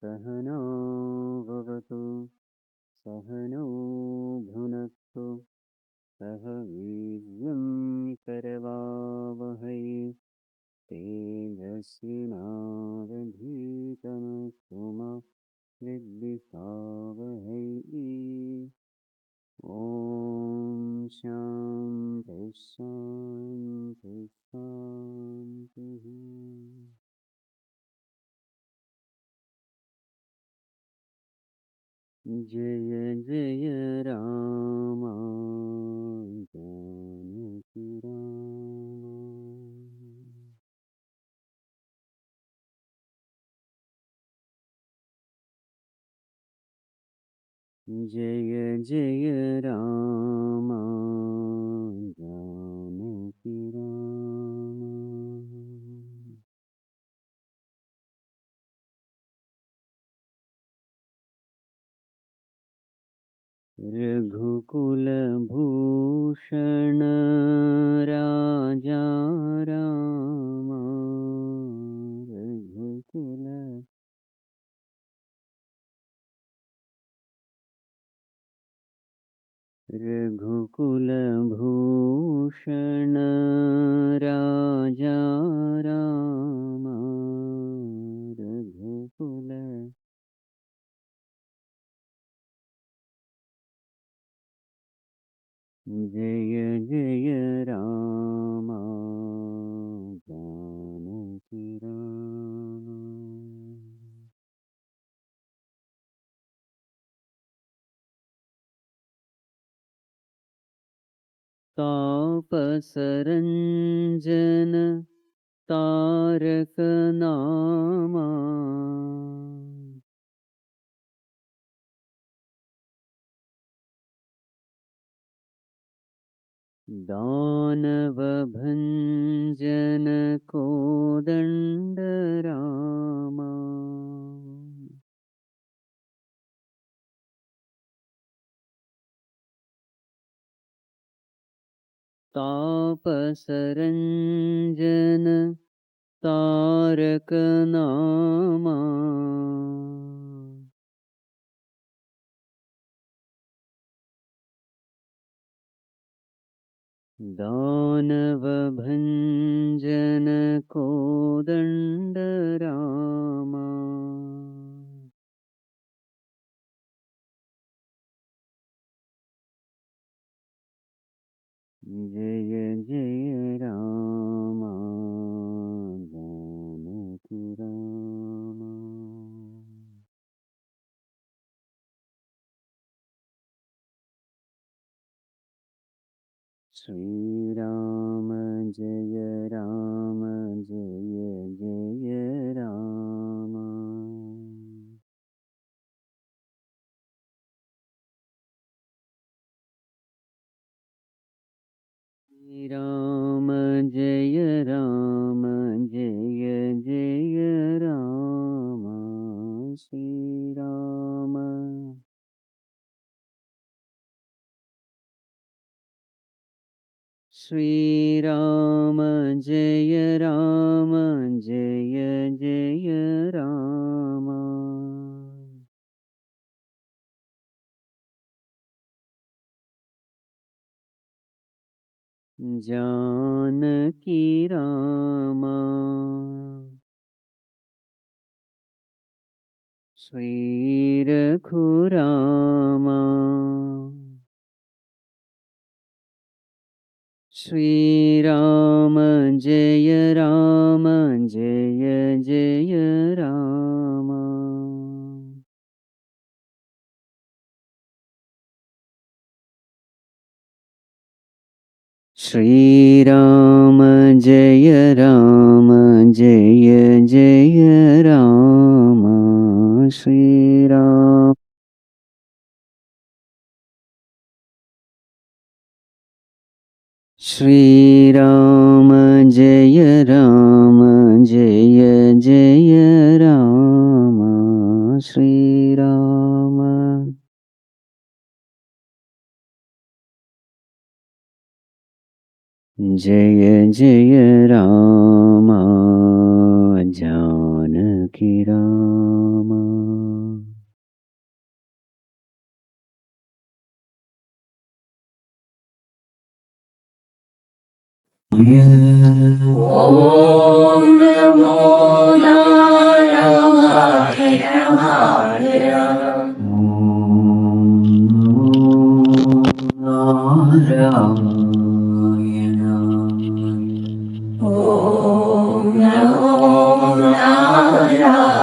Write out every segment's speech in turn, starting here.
सहना भवतु सहनौ भुनक्तु सह वीर्यं करवावहै तेजस्विनावधीतमस्तु मा विद्विषावहै। ॐ शान्ति शान्ति शान्तिः। जय जय राम जानकी राम। जय जय राम जानकी राम। रघुकुल भूषण राजा राम। रघुकुल रघुकुल भूषण राजा राम। रघुकुल जय जय राम जानकी राम। तापसरञ्जन तारक नामा। दानव भंजन कोदंड रामा। तापसरञ्जन तारक नामा। दानव भंजन कोदंड रामा। जय जय राम जानकी राम। श्री राम जय राम जय जय राम। श्री राम जय राम जय जय राम। श्री राम श्री राम जय राम जय जय राम। जानकी राम श्री रघुराम। श्री राम जय Ram Shri Rama Jaya Rama Jaya Jaya Rama Shri Rama Shri Rama Jaya Rama Jaya Jaya Rama Shri Rama Jaya Jaya Rama Janaki Rama Om Namo Narayana Om Narayana Om Namo Narayana Om Namo Om Namo Narayana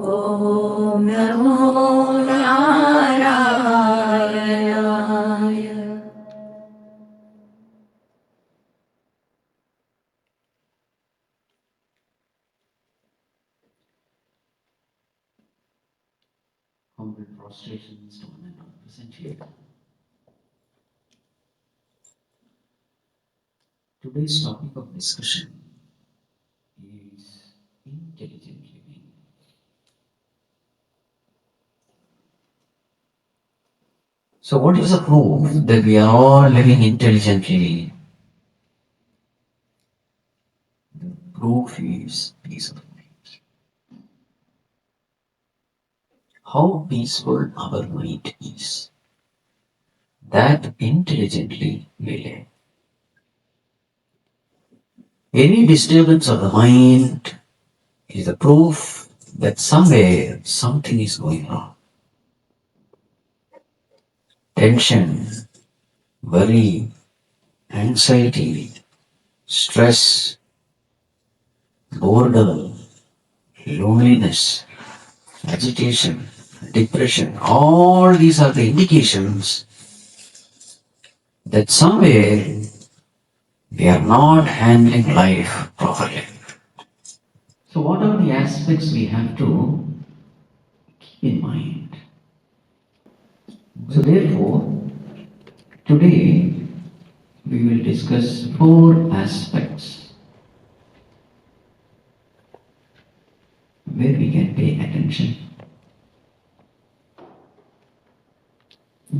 Om Namo Narayana. Humble prostrations to one another present here. Today's topic of discussion is intelligent living. So what is the proof that we are all living intelligently? The proof is peace of mind. How peaceful our mind is, that intelligently we live. Any disturbance of the mind is the proof that somewhere something is going wrong. Tension, worry, anxiety, stress, boredom, loneliness, agitation, depression, all these are the indications that somewhere we are not handling life properly. So what are the aspects we have to keep in mind? So therefore, today we will discuss 4 aspects where we can pay attention.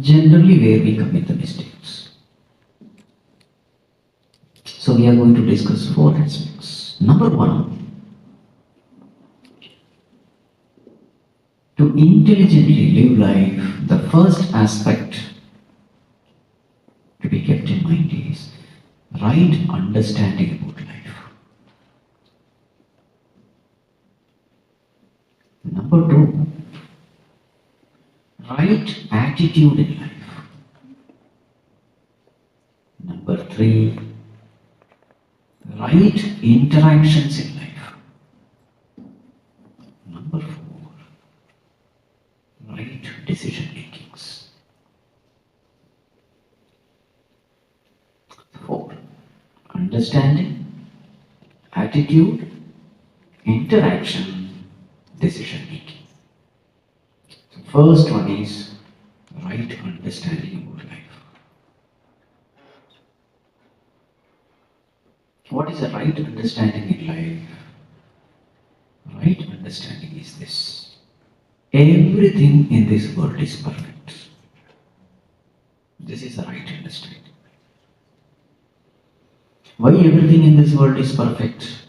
Generally where we commit the mistakes. So we are going to discuss 4 aspects. Number 1, to intelligently live life, the first aspect to be kept in mind is right understanding about life. Number 2, right attitude in life. Number 3, right interactions in life. Number 4, right decision makings. 4, understanding, attitude, interaction, decision making. So first one is right understanding about life. What is a right understanding in life? Right understanding is this. Everything in this world is perfect. This is the right understanding. Why everything in this world is perfect?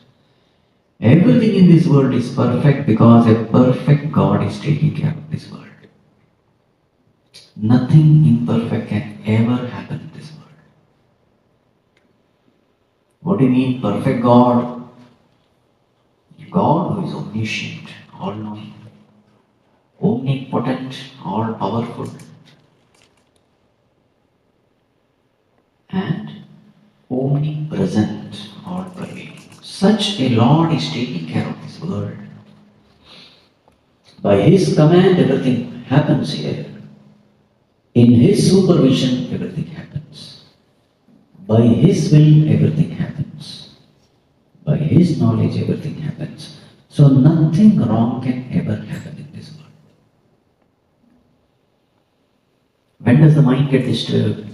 Everything in this world is perfect because a perfect God is taking care of this world. Nothing imperfect can ever happen in this world. What do you mean perfect God? God who is omniscient, all-knowing, omnipotent, all-powerful, and omnipresent, all-pervading. Such a Lord is taking care of this world. By His command, everything happens here. In His supervision, everything happens. By His will, everything happens. By His knowledge, everything happens. So nothing wrong can ever happen in this world. When does the mind get disturbed?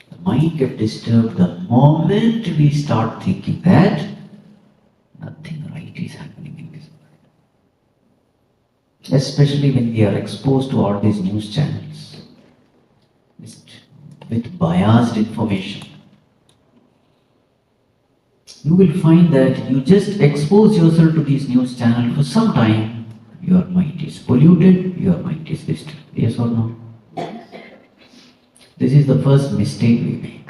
The mind gets disturbed the moment we start thinking that nothing right is happening in this world. Especially when we are exposed to all these news channels with biased information. You will find that you just expose yourself to these news channels for some time, your mind is polluted, your mind is disturbed. Yes or no? This is the first mistake we make.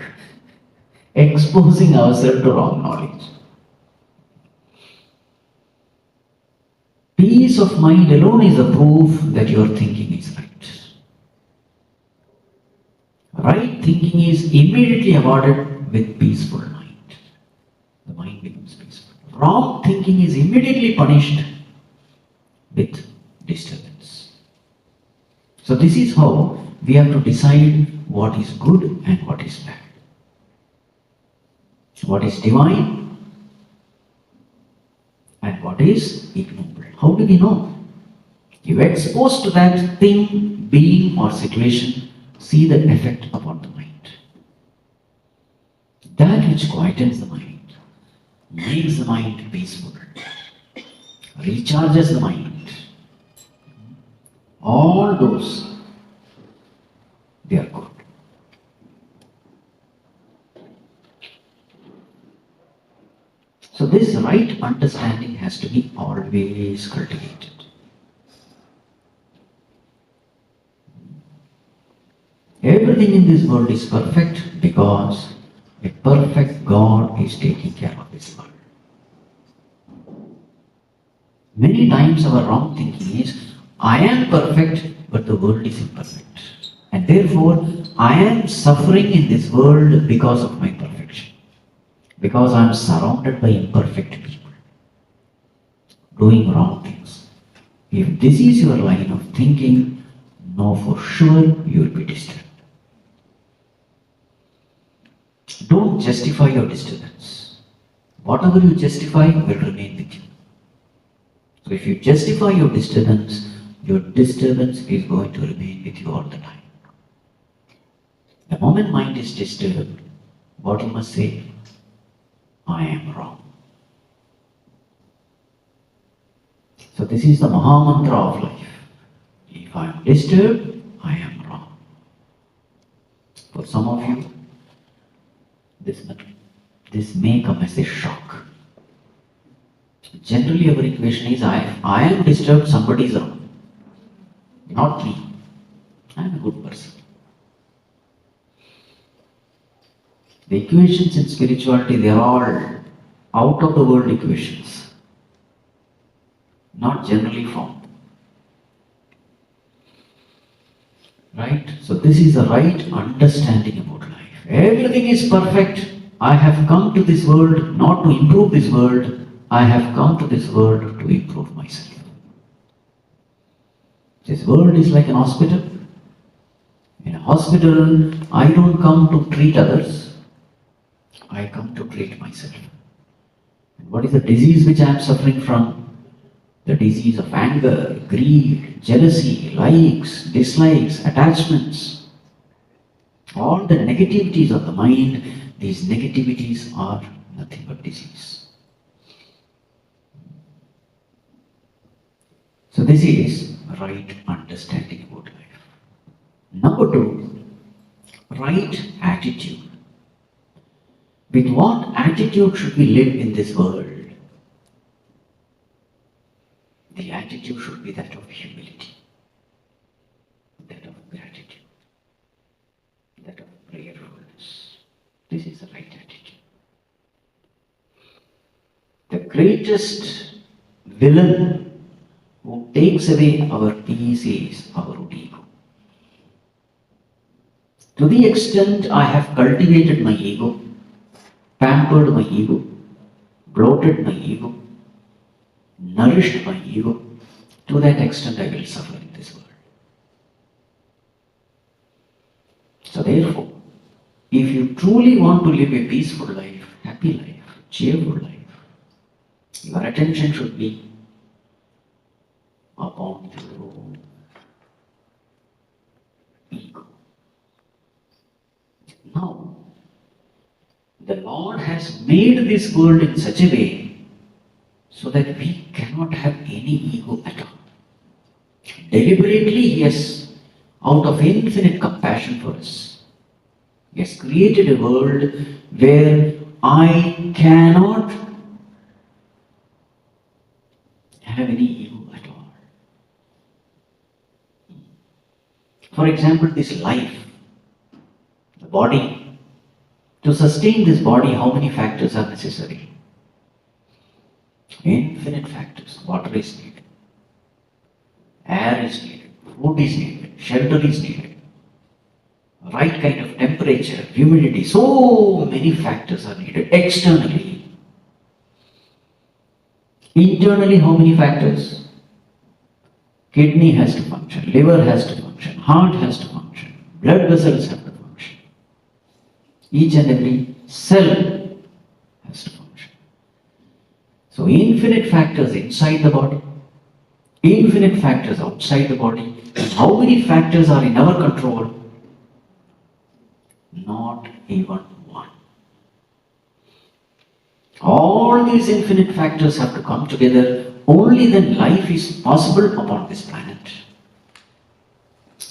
Exposing ourselves to wrong knowledge. Peace of mind alone is a proof that your thinking is right. Right thinking is immediately awarded with peaceful mind. The mind becomes peaceful. Wrong thinking is immediately punished with disturbance. So this is how we have to decide what is good and what is bad. What is divine and what is ignoble. How do we know? You expose to that thing, being or situation, see the effect upon the mind. That which quietens the mind, makes the mind peaceful, recharges the mind. All those, they are good. So this right understanding has to be always cultivated. Everything in this world is perfect because a perfect God is taking care of this world. Many times our wrong thinking is, I am perfect, but the world is imperfect. And therefore, I am suffering in this world because of my perfection. Because I am surrounded by imperfect people doing wrong things. If this is your line of thinking, know for sure you will be disturbed. Don't justify your disturbance. Whatever you justify will remain with you. So if you justify your disturbance is going to remain with you all the time. The moment mind is disturbed, what you must say? I am wrong. So this is the Maha Mantra of life. If I am disturbed, I am wrong. For some of you, this may come as a shock. Generally our equation is, I am disturbed, somebody is wrong. Not me. I am a good person. The equations in spirituality, they are all out of the world equations, not generally formed. Right? So this is the right understanding about life. Everything is perfect. I have come to this world not to improve this world. I have come to this world to improve myself. This world is like an hospital. In a hospital, I don't come to treat others. I come to treat myself. And what is the disease which I am suffering from? The disease of anger, greed, jealousy, likes, dislikes, attachments. All the negativities of the mind, these negativities are nothing but disease. So this is right understanding about life. Number two, right attitude. With what attitude should we live in this world? The attitude should be that of humility, that of gratitude, that of prayerfulness. This is the right attitude. The greatest villain who takes away our peace is our own ego. To the extent I have cultivated my ego, pampered my ego, bloated my ego, nourished my ego, to that extent I will suffer in this world. So therefore, if you truly want to live a peaceful life, happy life, cheerful life, your attention should be upon your own ego. Now, the Lord has made this world in such a way so that we cannot have any ego at all. Deliberately, He has, out of infinite compassion for us, He has created a world where I cannot have any ego at all. For example, this life, the body, to sustain this body, how many factors are necessary? Infinite factors. Water is needed, air is needed, food is needed, shelter is needed, right kind of temperature, humidity, so many factors are needed externally. Internally, how many factors? Kidney has to function, liver has to function, heart has to function, blood vessels have to function. Each and every cell has to function. So infinite factors inside the body, infinite factors outside the body. And how many factors are in our control? Not even one. All these infinite factors have to come together. Only then life is possible upon this planet.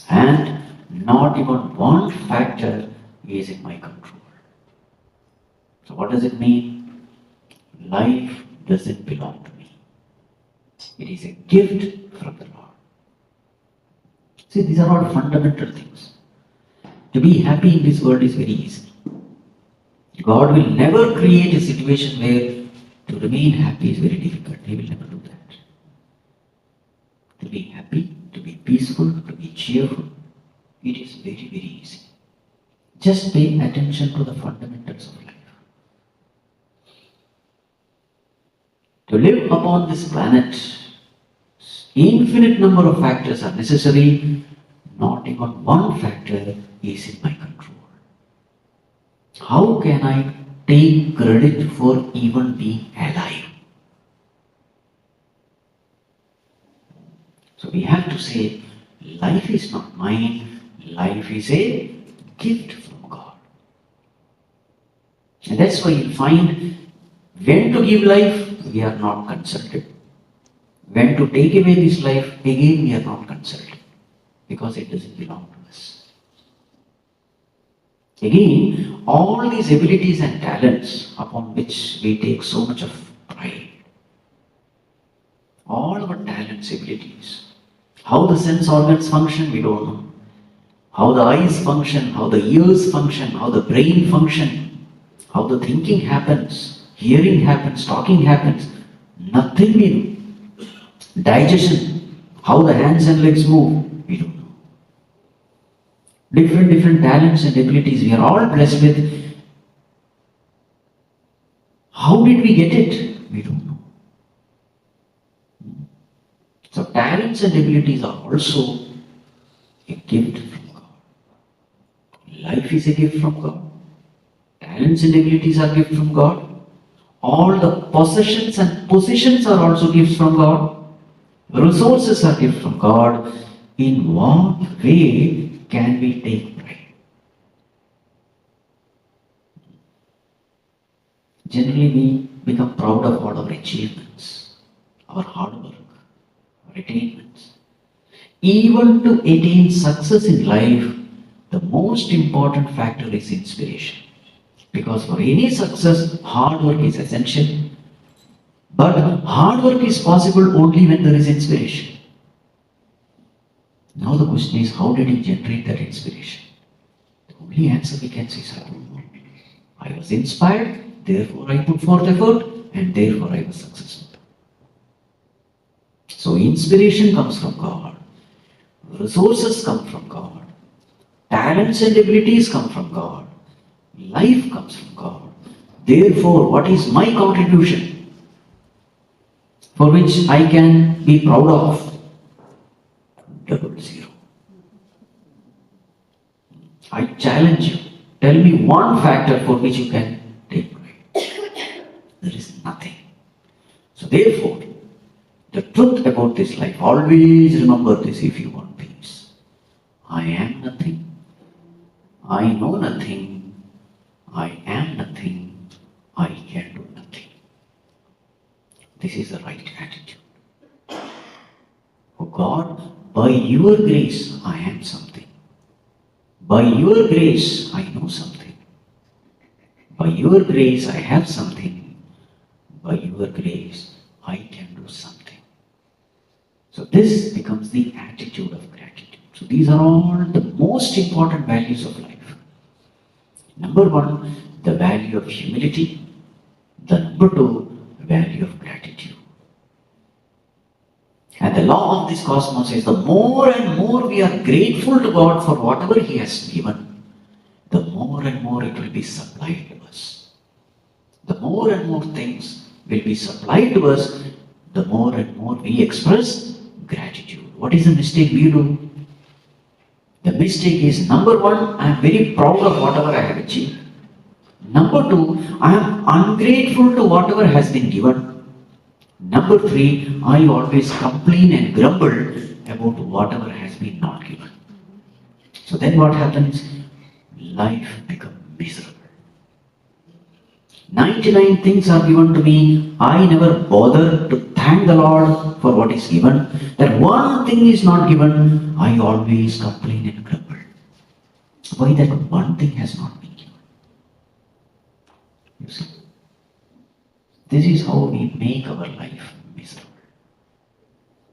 And not even one factor is in my control. So what does it mean? Life doesn't belong to me. It is a gift from the Lord. See, these are all fundamental things. To be happy in this world is very easy. God will never create a situation where to remain happy is very difficult. He will never do that. To be happy, to be peaceful, to be cheerful, it is very, very easy. Just pay attention to the fundamentals of life. To live upon this planet, infinite number of factors are necessary. Not even one factor is in my control. How can I take credit for even being alive? So we have to say, life is not mine, life is a gift from God. And that's why you find when to give life, we are not consulted. When to take away this life, again we are not consulted. Because it doesn't belong to us. Again, all these abilities and talents upon which we take so much of pride, all our talents, abilities, how the sense organs function, we don't know. How the eyes function, how the ears function, how the brain function, how the thinking happens, hearing happens, talking happens, nothing we know. Digestion, how the hands and legs move, we don't know. Different talents and abilities we are all blessed with. How did we get it? We don't know. So talents and abilities are also a gift from God. Life is a gift from God. Talents and abilities are gifts from God. All the possessions and positions are also gifts from God. Resources are gifts from God. In what way can we take pride? Generally, we become proud of all our achievements, our hard work, our attainments. Even to attain success in life, the most important factor is inspiration. Because for any success, hard work is essential. But hard work is possible only when there is inspiration. Now the question is, how did he generate that inspiration? The only answer we can say is, I don't know. I was inspired, therefore I put forth effort, and therefore I was successful. So inspiration comes from God. Resources come from God. Talents and abilities come from God. Life comes from God. Therefore, what is my contribution for which I can be proud of? 00. I challenge you. Tell me one factor for which you can take pride. There is nothing. So therefore, the truth about this life, always remember this if you want peace. I am nothing. I know nothing. I am nothing. I can do nothing. This is the right attitude. Oh God, by your grace, I am something. By your grace, I know something. By your grace, I have something. By your grace, I can do something. So this becomes the attitude of gratitude. So these are all the most important values of life. Number one, the value of humility. The number two, value of gratitude. And the law of this cosmos is the more and more we are grateful to God for whatever He has given, the more and more it will be supplied to us. The more and more things will be supplied to us, the more and more we express gratitude. What is the mistake we do? The mistake is, number one, I am very proud of whatever I have achieved. Number two, I am ungrateful to whatever has been given. Number three, I always complain and grumble about whatever has been not given. So then what happens? Life becomes miserable. 99 things are given to me. I never bother to thank the Lord for what is given. That one thing is not given, I always complain and grumble. Why that one thing has not been given? You see? This is how we make our life miserable.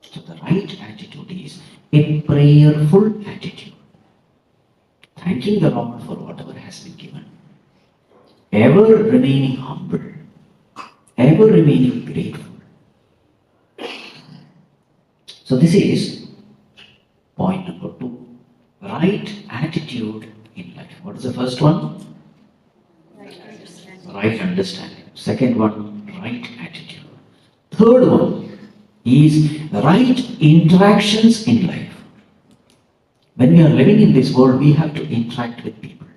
So the right attitude is a prayerful attitude. Thanking the Lord for whatever has been given. Ever remaining humble. Ever remaining grateful. So this is point number 2. Right attitude in life. What is the first one? Right understanding. Second one, right attitude. Third one is right interactions in life. When we are living in this world, we have to interact with people.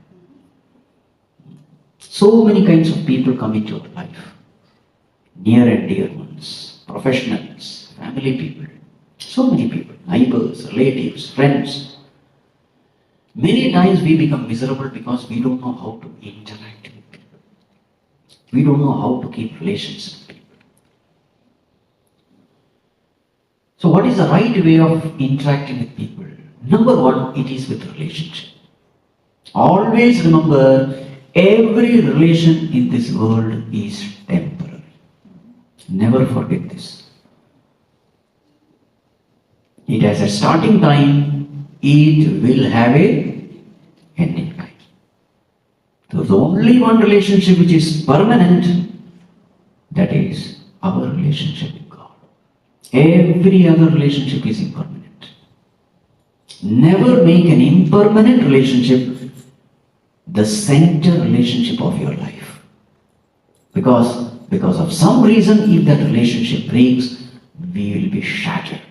So many kinds of people come into our life. Near and dear ones, professionals, family people, so many people, neighbors, relatives, friends. Many times we become miserable because we don't know how to interact with people. We don't know how to keep relations with people. So what is the right way of interacting with people? Number one, it is with relationship. Always remember, every relation in this world is temporary. Never forget this. It has a starting time, it will have a ending time. There is only one relationship which is permanent, that is our relationship with God. Every other relationship is impermanent. Never make an impermanent relationship the center relationship of your life. Because of some reason, if that relationship breaks, we will be shattered.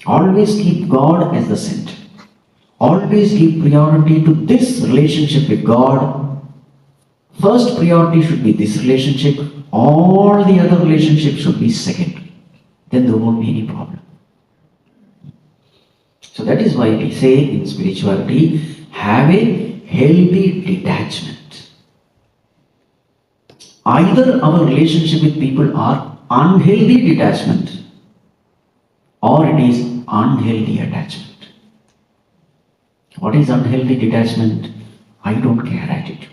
Always keep God as the center. Always give priority to this relationship with God. First priority should be this relationship. All the other relationships should be secondary. Then there won't be any problem. So that is why we say in spirituality, have a healthy detachment. Either our relationship with people are unhealthy detachment, or it is unhealthy attachment. What is unhealthy detachment? I don't care attitude.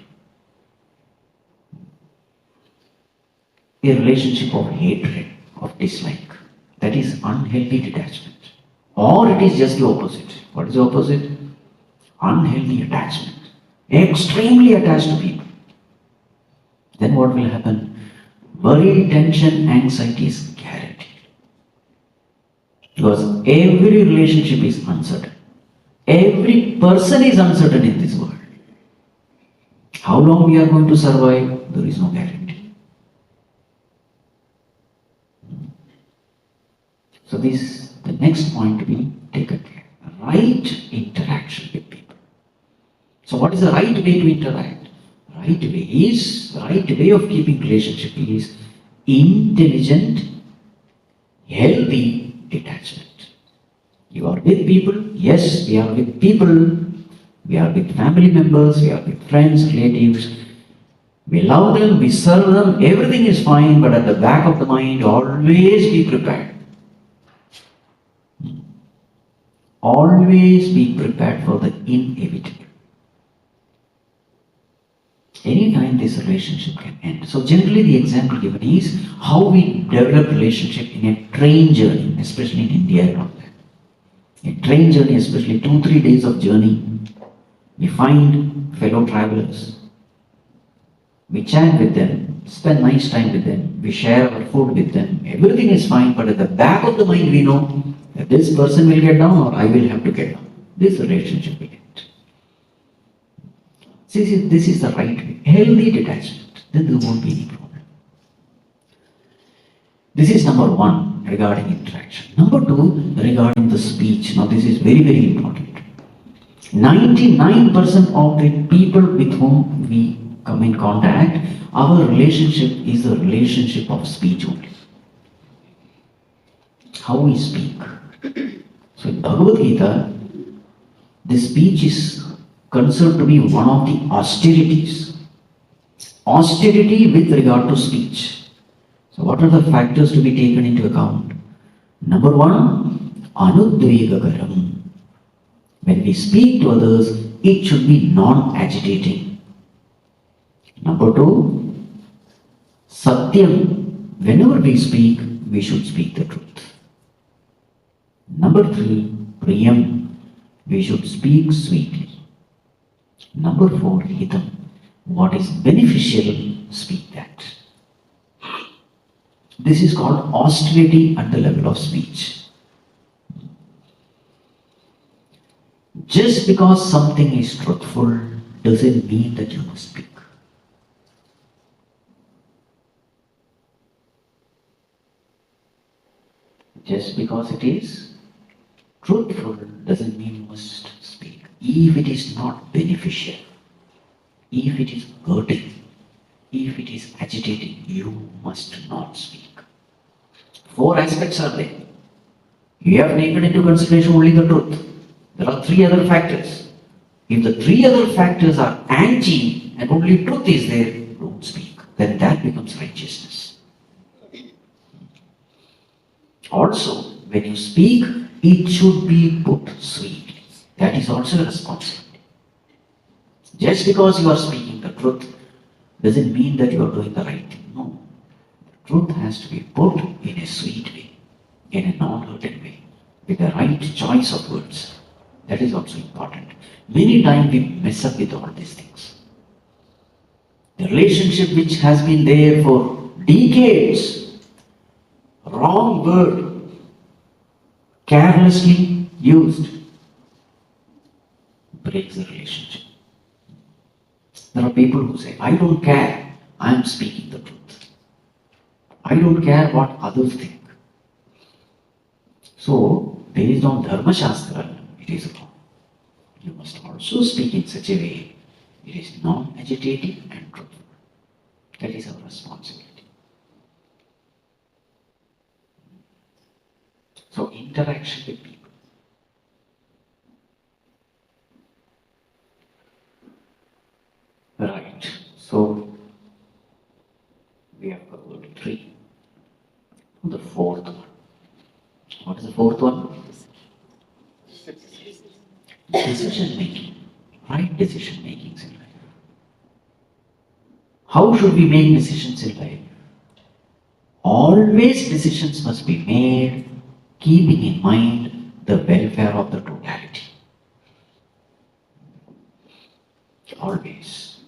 A relationship of hatred, of dislike. That is unhealthy detachment. Or it is just the opposite. What is the opposite? Unhealthy attachment. Extremely attached to people. Then what will happen? Worry, tension, anxiety is guaranteed. Because every relationship is uncertain. Every person is uncertain in this world. How long we are going to survive, there is no guarantee. So this is the next point to be taken care. Right interaction with people. So what is the right way to interact? Right way of keeping relationship is intelligent, healthy detachment. You are with people, yes, we are with people, we are with family members, we are with friends, relatives. We love them, we serve them, everything is fine, but at the back of the mind, always be prepared. Always be prepared for the inevitable. Anytime this relationship can end. So generally the example given is how we develop relationship in a train journey, especially in India and all that. A train journey, especially 2-3 days of journey, we find fellow travelers. We chat with them, spend nice time with them, we share our food with them, everything is fine, but at the back of the mind we know that this person will get down or I will have to get down. This relationship will end. This is the right way. Healthy detachment. Then there won't be any problem. This is number one regarding interaction. Number two, regarding the speech. Now this is very, very important. 99% of the people with whom we come in contact, our relationship is a relationship of speech only. How we speak. So in Bhagavad Gita, this speech is considered to be one of the austerities. Austerity with regard to speech. So what are the factors to be taken into account? Number one, anudvegagaram. When we speak to others, it should be non-agitating. Number two, satyam. Whenever we speak, we should speak the truth. Number three, priyam. We should speak sweetly. Number four, hitam. What is beneficial, speak that. This is called austerity at the level of speech. Just because something is truthful doesn't mean that you must speak. Just because it is truthful doesn't mean you must speak. If it is not beneficial, if it is hurting, if it is agitating, you must not speak. 4 aspects are there. You have taken into consideration only the truth. There are 3 other factors. If the 3 other factors are anti and only truth is there, don't speak. Then that becomes righteousness. Also, when you speak, it should be put sweetly. That is also a responsibility. Just because you are speaking the truth doesn't mean that you are doing the right thing. No. The truth has to be put in a sweet way, in a non-hurting way, with the right choice of words. That is also important. Many times we mess up with all these things. The relationship which has been there for decades, wrong word, carelessly used, breaks the relationship. There are people who say, I don't care, I am speaking the truth. I don't care what others think. So, based on Dharma Shastra, it is wrong. You must also speak in such a way it is non-agitating and truthful. That is our responsibility. So, interaction with people. Right. So, we have covered 3. The 4th one. What is the 4th one? decision making, right decision makings in life. How should we make decisions in life? Always decisions must be made keeping in mind the welfare of the totality. Always.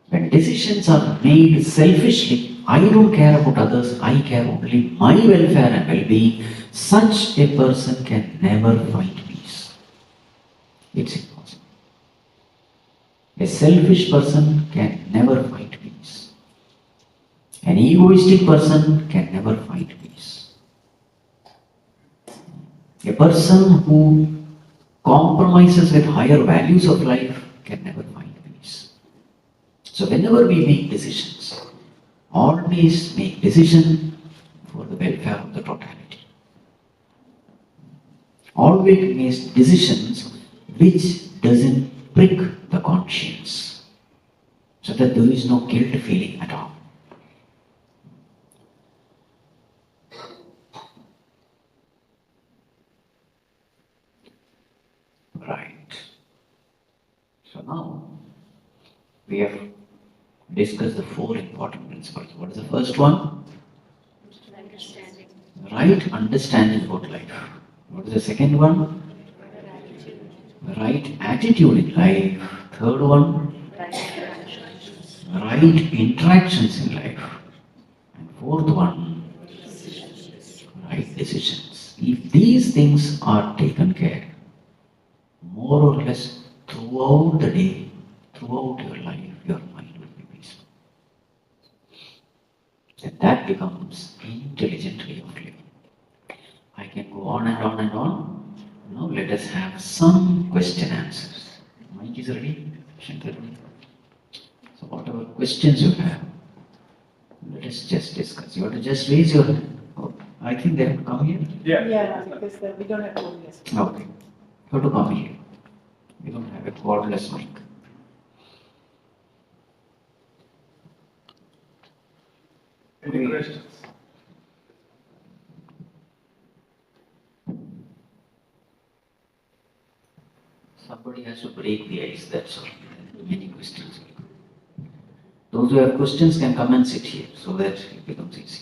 When decisions are made selfishly, I don't care about others, I care only my welfare and well-being, such a person can never find peace. It's impossible. A selfish person can never find peace. An egoistic person can never find peace. A person who compromises with higher values of life can never find peace. So whenever we make decisions, always make decision for the welfare of the totality. Always make decisions which doesn't prick the conscience, so that there is no guilt feeling at all. Right. So now we have discussed the 4 important principles. What is the first one? Understanding. Right understanding about life. What is the second one? Right attitude in life. Third one? Right interactions in life. And fourth one? Right decisions. If these things are taken care, more or less throughout the day, throughout your life, your mind will be peaceful. And that becomes intelligent way of living. I can go on and on and on. Now let us have some question answers. Mic is ready? Shankar? So whatever questions you have, let us just discuss. You have to just raise your hand. Oh, I think they have to come here. Yeah, because we don't have audience. Okay. You have to come here. We don't have a cordless mic. Any questions? Somebody has to break the ice, that's all. Many questions. Those who have questions can come and sit here so that it becomes easy.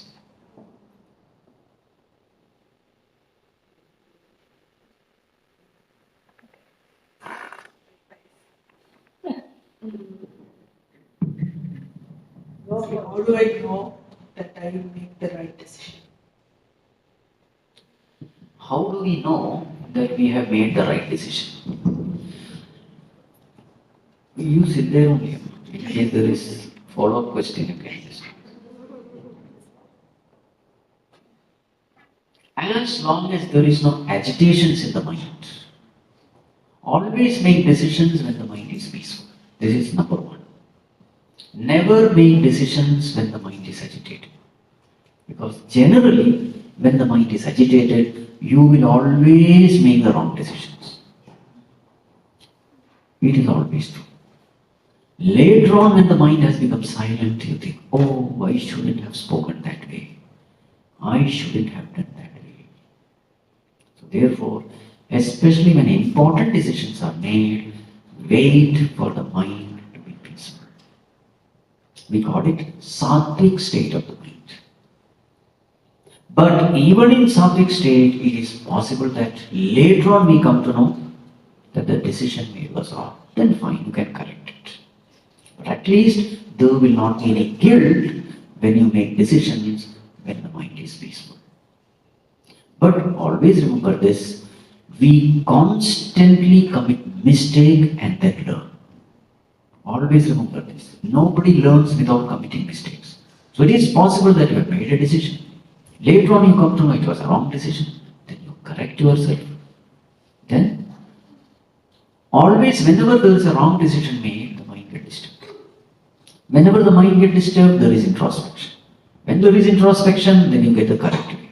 Okay, how do I know that I will make the right decision? How do we know that we have made the right decision? You sit there only. In case there is follow-up question, you can ask. As long as there is no agitations in the mind, always make decisions when the mind is peaceful. This is number one. Never make decisions when the mind is agitated. Because generally, when the mind is agitated, you will always make the wrong decisions. It is always true. Later on, when the mind has become silent, you think, oh, I shouldn't have spoken that way. I shouldn't have done that way. So therefore, especially when important decisions are made, wait for the mind to be peaceful. We call it sattvic state of the mind. But even in sattvic state, it is possible that later on we come to know that the decision made was wrong. Then fine, you can correct it. But at least there will not be any guilt when you make decisions when the mind is peaceful. But always remember this, we constantly commit mistake and then learn. Always remember this. Nobody learns without committing mistakes. So it is possible that you have made a decision. Later on you come to know it was a wrong decision. Then you correct yourself. Then, always whenever there is a wrong decision made, the mind gets disturbed. Whenever the mind gets disturbed, there is introspection. When there is introspection, then you get the correct way.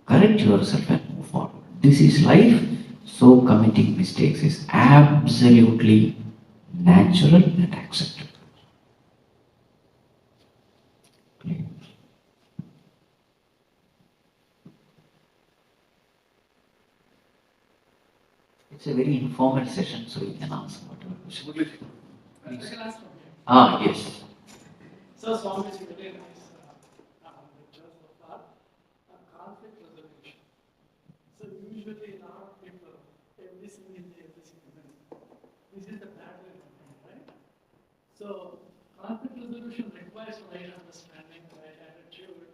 Correct yourself and move forward. This is life, so committing mistakes is absolutely natural and acceptable. It's a very informal session, so you can answer whatever question. I can ask from here. Ah, yes. So, Swami, it's really nice lecture so far. Conflict resolution. So, usually a lot of people, everything is there, everything is there. This is the bad way of thinking, right? So, conflict resolution requires right understanding, right attitude,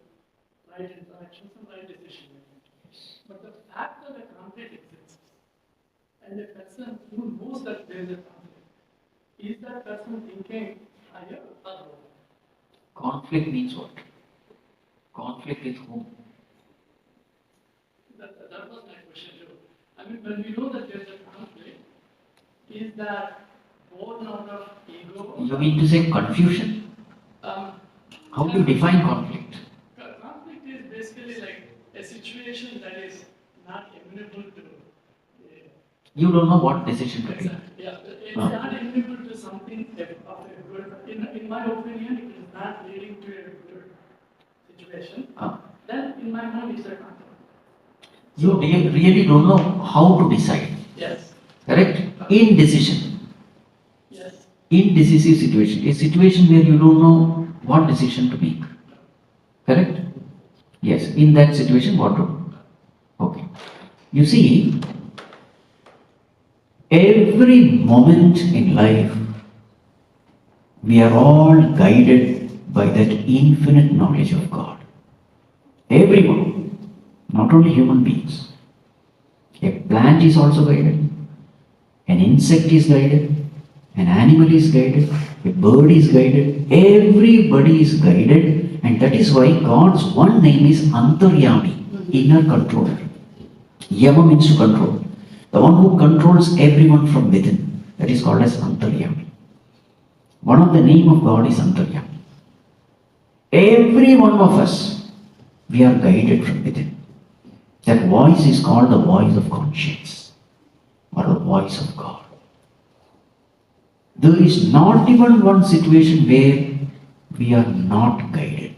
right interactions, and right decision making. But the fact that a conflict exists, and a person who knows that there is a conflict, is that person thinking higher or lower? Conflict means what? Conflict with whom? That was my question too. I mean, when we know that there is a conflict, is that born out of ego? You mean to say confusion? How do you define conflict? Conflict is basically like a situation that is not amenable to. You don't know what decision to take. Exactly. Yeah, it's not amenable to something of a good. In my opinion, it is not leading to a good situation. Then, in my mind, it's a conflict. You really don't know how to decide. Yes. Correct? Indecision. Yes. Indecisive situation. A situation where you don't know what decision to make. Correct? Yes. In that situation, what to do? Okay. You see, every moment in life, we are all guided by that infinite knowledge of God. Everyone, not only human beings. A plant is also guided, an insect is guided, an animal is guided, a bird is guided, everybody is guided, and that is why God's one name is Antaryami, inner controller. Yama means to control. The one who controls everyone from within. That is called as Antaryami. One of the name of God is Antaryami. Every one of us, we are guided from within. That voice is called the voice of conscience or the voice of God. There is not even one situation where we are not guided.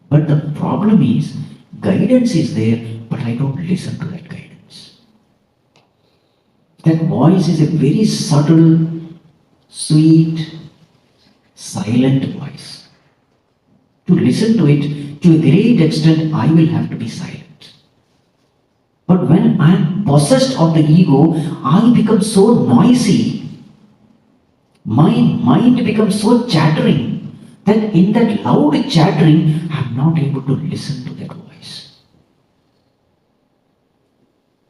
But the problem is, guidance is there, but I don't listen to that guidance. That voice is a very subtle, sweet, silent voice. To listen to it, to a great extent, I will have to be silent. But when I am possessed of the ego, I become so noisy, my mind becomes so chattering, that in that loud chattering, I am not able to listen to that voice.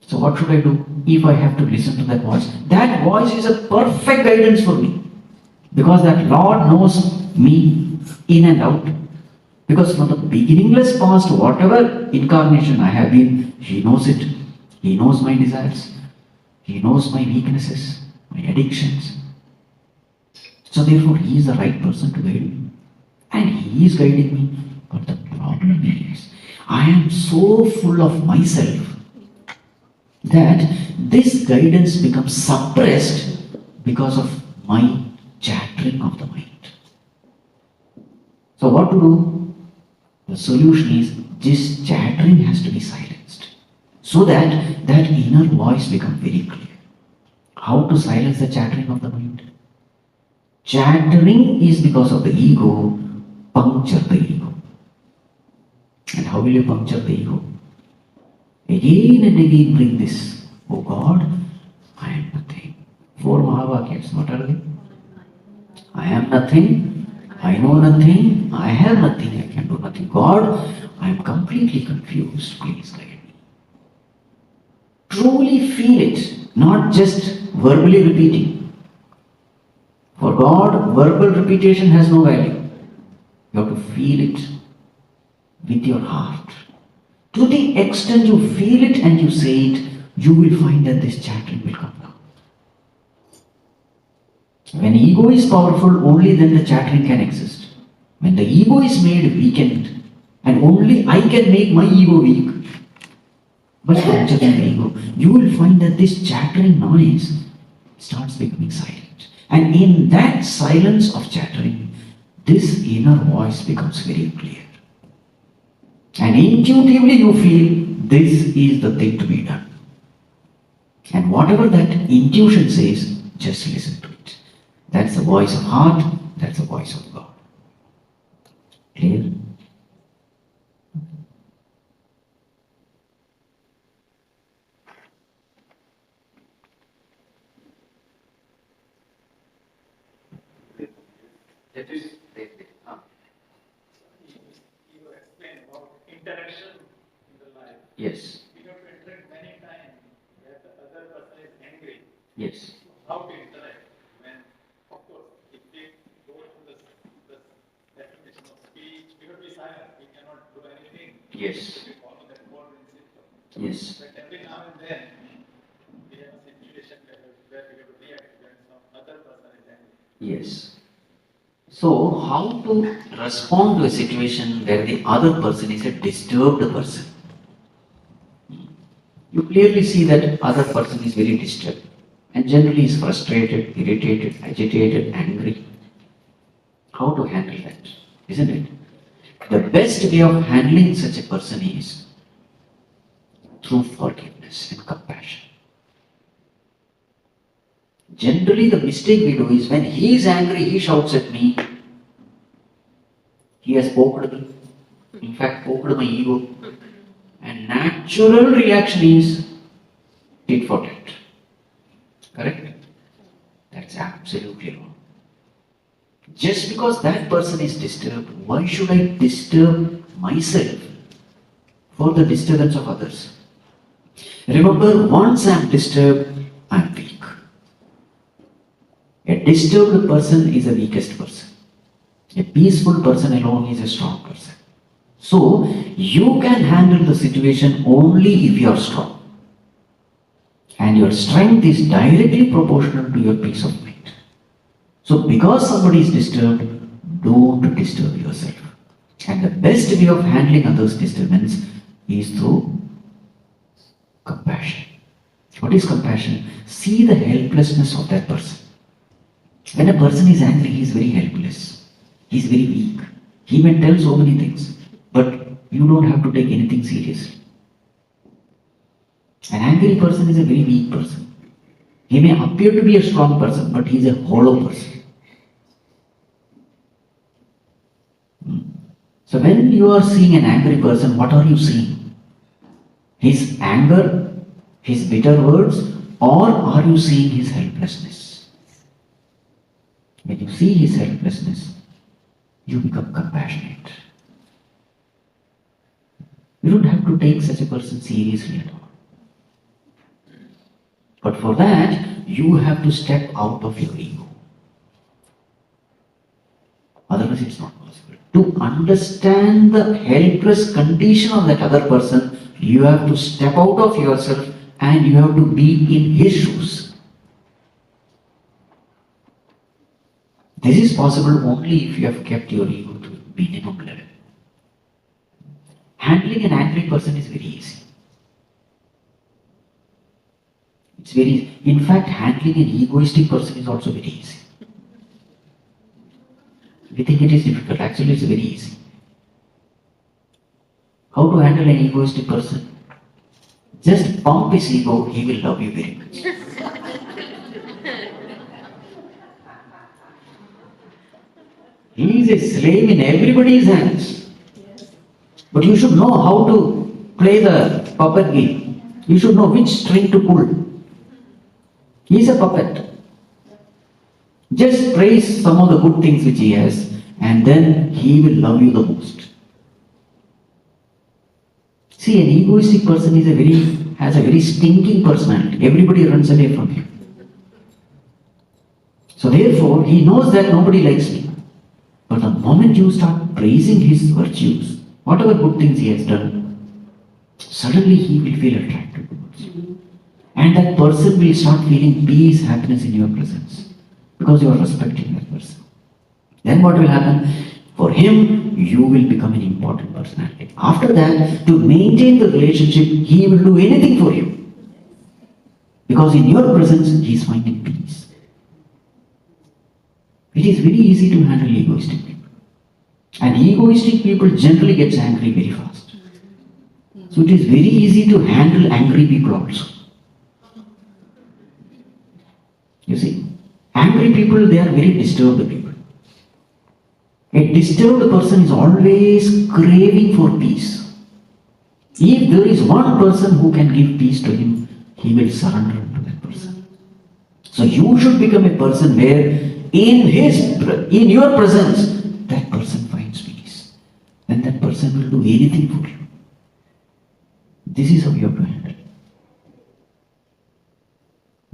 So what should I do if I have to listen to that voice? That voice is a perfect guidance for me. Because that Lord knows me in and out. Because from the beginningless past, whatever incarnation I have been, He knows it. He knows my desires. He knows my weaknesses, my addictions. So therefore, He is the right person to guide me. And He is guiding me. But the problem is, I am so full of myself that this guidance becomes suppressed because of my chattering of the mind. So what to do? The solution is, this chattering has to be silenced, so that that inner voice becomes very clear. How to silence the chattering of the mind? Chattering is because of the ego. Puncture the ego. And how will you puncture the ego? Again and again bring this. Oh God, I am nothing. 4 Mahavakyas, what are they? I am nothing, I know nothing, I have nothing, I can do nothing. God, I am completely confused, please guide me. Truly feel it, not just verbally repeating. For God, verbal repetition has no value. You have to feel it with your heart. To the extent you feel it and you say it, you will find that this chattering will come down. When ego is powerful, only then the chattering can exist. When the ego is made weakened, and only I can make my ego weak, by puncturing the ego, you will find that this chattering noise starts becoming silent. And in that silence of chattering, this inner voice becomes very clear. And intuitively you feel this is the thing to be done. And whatever that intuition says, just listen to it. That's the voice of heart, that's the voice of God. Clear? That is, you explain about interaction in the life. Yes. We have to interact many times that the other person is angry. Yes. How to interact when, of course, if we go through the definition of speech, we have to be silent. We cannot do anything. Yes. We follow that whole principle. Yes. But every now and then, we have a situation where we have to react when some other person is angry. Yes. So, how to respond to a situation where the other person is a disturbed person? You clearly see that other person is very disturbed and generally is frustrated, irritated, agitated, angry. How to handle that? Isn't it? The best way of handling such a person is through forgiveness and compassion. Generally, the mistake we do is when he is angry, he shouts at me. He has poked me. In fact, poked my ego. And natural reaction is tit for tat. Correct? That's absolutely wrong. Just because that person is disturbed, why should I disturb myself for the disturbance of others? Remember, once I am disturbed, I am weak. A disturbed person is the weakest person. A peaceful person alone is a strong person. So, you can handle the situation only if you are strong. And your strength is directly proportional to your peace of mind. So, because somebody is disturbed, don't disturb yourself. And the best way of handling others' disturbance is through compassion. What is compassion? See the helplessness of that person. When a person is angry, he is very helpless. He is very weak. He may tell so many things, but you don't have to take anything seriously. An angry person is a very weak person. He may appear to be a strong person, but he is a hollow person. So when you are seeing an angry person, what are you seeing? His anger, his bitter words, or are you seeing his helplessness? When you see his helplessness, you become compassionate. You don't have to take such a person seriously at all. But for that, you have to step out of your ego. Otherwise, it's not possible. To understand the helpless condition of that other person, you have to step out of yourself and you have to be in his shoes. This is possible only if you have kept your ego to minimum level. Handling an angry person is very easy. It's very easy. In fact, handling an egoistic person is also very easy. We think it is difficult. Actually, it's very easy. How to handle an egoistic person? Just pump his ego, he will love you very much. He is a slave in everybody's hands. But you should know how to play the puppet game. You should know which string to pull. He is a puppet. Just praise some of the good things which he has, and then he will love you the most. See, an egoistic person has a very stinking personality. Everybody runs away from him. So therefore, he knows that nobody likes me. But the moment you start praising his virtues, whatever good things he has done, suddenly he will feel attracted towards you. And that person will start feeling peace, happiness in your presence. Because you are respecting that person. Then what will happen? For him, you will become an important personality. After that, to maintain the relationship, he will do anything for you. Because in your presence, he is finding peace. It is very easy to handle egoistic people. And egoistic people generally get angry very fast. So it is very easy to handle angry people also. Angry people, they are very disturbed people. A disturbed person is always craving for peace. If there is one person who can give peace to him, he will surrender to that person. So you should become a person where in your presence, that person finds peace. Then that person will do anything for you. This is how you have to handle it.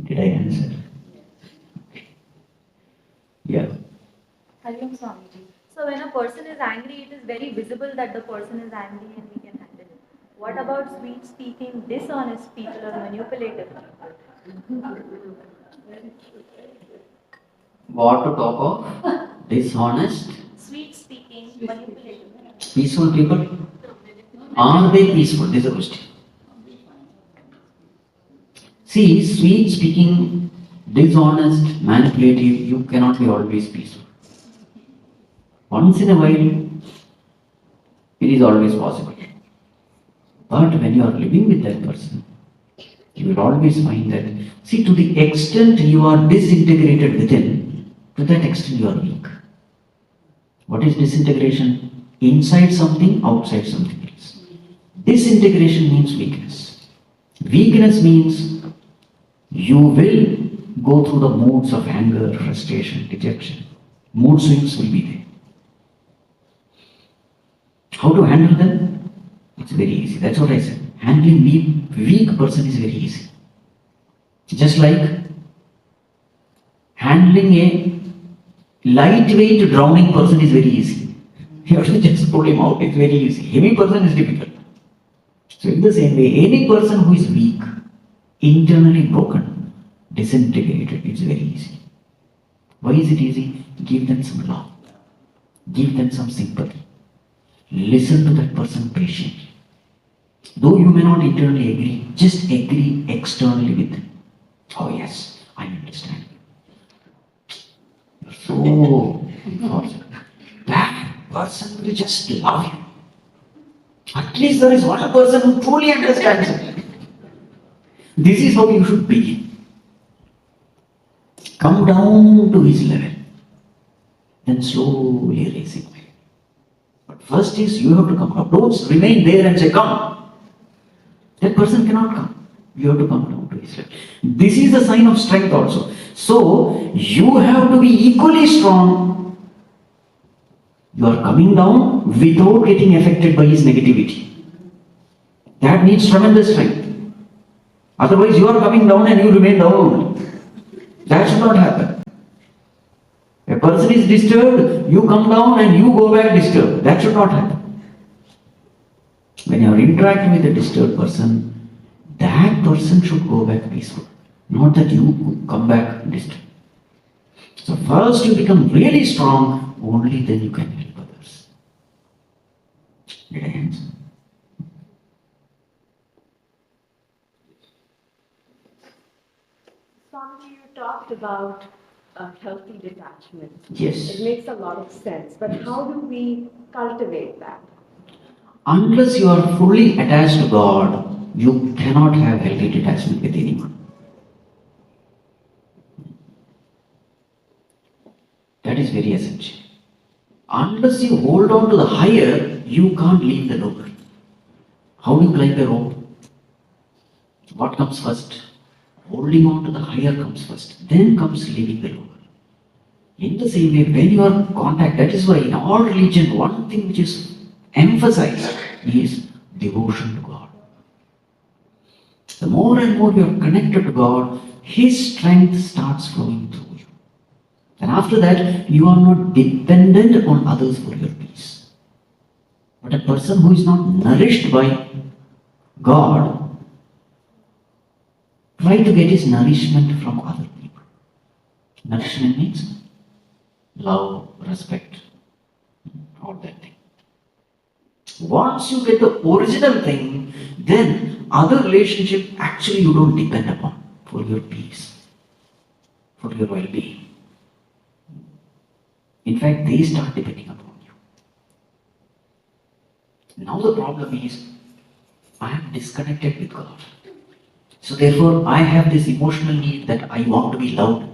Did I answer? Yeah. Hariom Swamiji. So when a person is angry, it is very visible that the person is angry and we can handle it. What about sweet speaking, dishonest people or manipulative people? What to talk of? Dishonest, Sweet speaking, manipulative. peaceful people? Are they peaceful? This is the question. See, sweet speaking, dishonest, manipulative, you cannot be always peaceful. Once in a while, it is always possible. But when you are living with that person, you will always find that, see, to the extent you are disintegrated within, to that extent you are weak. What is disintegration? Inside something, outside something else. Disintegration means weakness. Weakness means you will go through the moods of anger, frustration, dejection. Mood swings will be there. How to handle them? It's very easy. That's what I said. Handling weak person is very easy. Just like handling a lightweight drowning person is very easy. You have to just pull him out. It's very easy. Heavy person is difficult. So in the same way, any person who is weak, internally broken, disintegrated, it's very easy. Why is it easy? Give them some love. Give them some sympathy. Listen to that person patiently. Though you may not internally agree, just agree externally with them. Oh yes, I understand. You're so unfortunate. That person will just love you. At least there is one person who truly understands it. This is how you should begin. Come down to his level. Then slowly raise it. But first is you have to come up. Don't remain there and say, come. That person cannot come. You have to come down to his level. This is a sign of strength also. So, you have to be equally strong. You are coming down without getting affected by his negativity. That needs tremendous strength. Otherwise, you are coming down and you remain down only. That should not happen. A person is disturbed, you come down and you go back disturbed. That should not happen. When you are interacting with a disturbed person, that person should go back peaceful. Not that you come back disturbed. So first you become really strong, only then you can help others. Did I answer? Swami, you talked about healthy detachment. Yes. It makes a lot of sense, but how do we cultivate that? Unless you are fully attached to God, you cannot have healthy detachment with anyone. That is very essential. Unless you hold on to the higher, you can't leave the lower. How do you climb a rope? What comes first? Holding on to the higher comes first. Then comes leaving the lower. In the same way, when you are in contact, that is why in all religion, one thing which is emphasized is devotion to God. The more and more you are connected to God, His strength starts flowing through you. And after that, you are not dependent on others for your peace. But a person who is not nourished by God, try to get his nourishment from other people. Nourishment means love, respect, all that thing. Once you get the original thing, then other relationship actually you don't depend upon for your peace, for your well-being. In fact, they start depending upon you. Now the problem is, I am disconnected with God. So therefore, I have this emotional need that I want to be loved.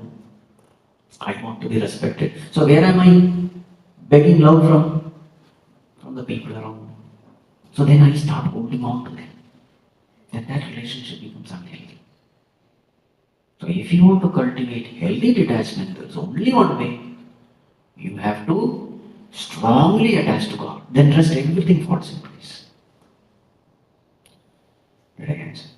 I want to be respected. So where am I begging love from? From the people around me. So then I start holding on to them. Then that relationship becomes unhealthy. So if you want to cultivate healthy detachment, there's only one way. You have to strongly attach to God. Then rest everything falls in place. Did I answer?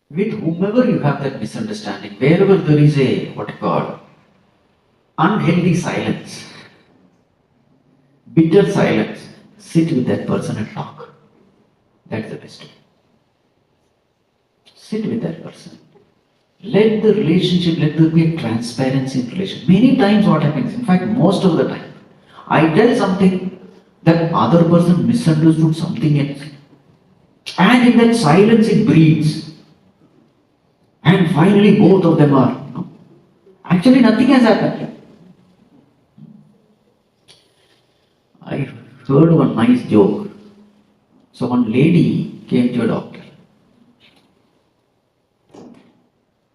With whomever you have that misunderstanding, wherever there is a, what you call, unhealthy silence, bitter silence, sit with that person and talk. That's the best way. Sit with that person. Let the relationship, let there be a transparency in relation. Many times what happens, in fact most of the time, I tell something, that other person misunderstood something else. And in that silence it breathes. And finally both of them are, actually nothing has happened. I heard one nice joke. So one lady came to a doctor.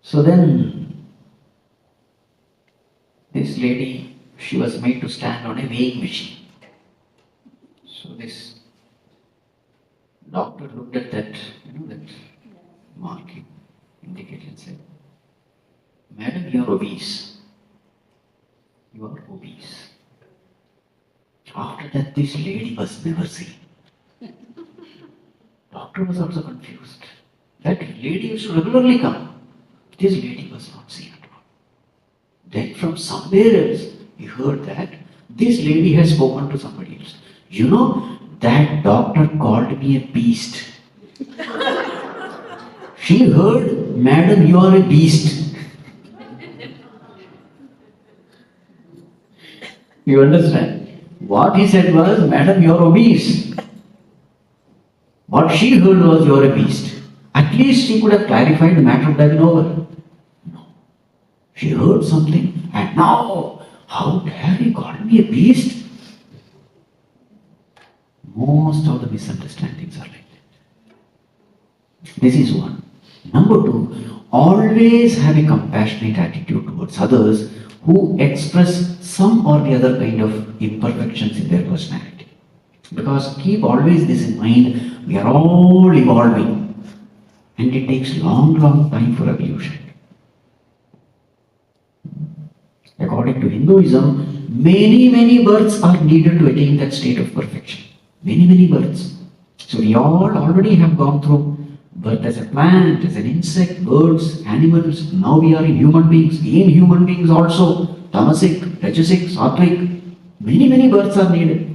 So then this lady, she was made to stand on a weighing machine. So this doctor looked at that, that marking indicator and said, "Madam, you are obese. You are obese." After that, this lady was never seen. Doctor was also confused. That lady used to regularly come. This lady was not seen at all. Then from somewhere else, he heard that this lady has spoken to somebody else. You know, that doctor called me a beast. She heard, "Madam, you are a beast." You understand? What he said was, "Madam, you are obese." What she heard was, "You are a beast." At least she could have clarified the matter, would have been over. No. She heard something, and now, how dare he call me a beast? Most of the misunderstandings are like that. This is one. Number two, always have a compassionate attitude towards others who express some or the other kind of imperfections in their personality. Because keep always this in mind, we are all evolving and it takes long time for evolution. According to Hinduism, many births are needed to attain that state of perfection. Many births. So we all already have gone through birth as a plant, as an insect, birds, animals. Now we are in human beings. In human beings also, tamasic, rajasic, sattvic. Many births are needed.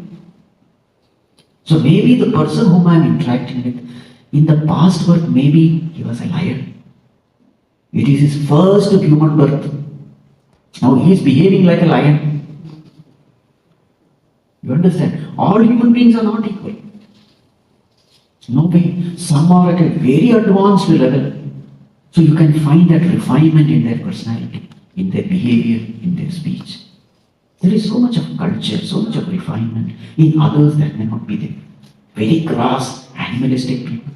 So maybe the person whom I am interacting with, in the past birth, maybe he was a lion. It is his first human birth. Now he is behaving like a lion. You understand? All human beings are not equal. No way. Some are at a very advanced level. So you can find that refinement in their personality, in their behavior, in their speech. There is so much of culture, so much of refinement in others that may not be there. Very crass, animalistic people.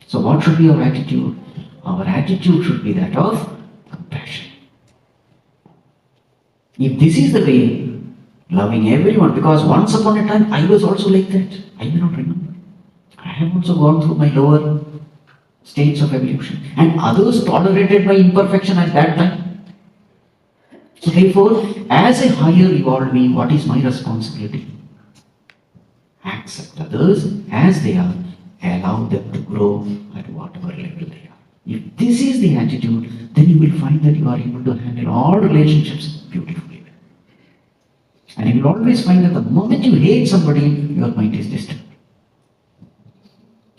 So what should be our attitude? Our attitude should be that of compassion. If this is the way, loving everyone, because once upon a time I was also like that. I may not remember. I have also gone through my lower states of evolution. And others tolerated my imperfection at that time. So therefore, as a higher evolved being, what is my responsibility? Accept others as they are. Allow them to grow at whatever level they are. If this is the attitude, then you will find that you are able to handle all relationships beautifully well. And you will always find that the moment you hate somebody, your mind is disturbed.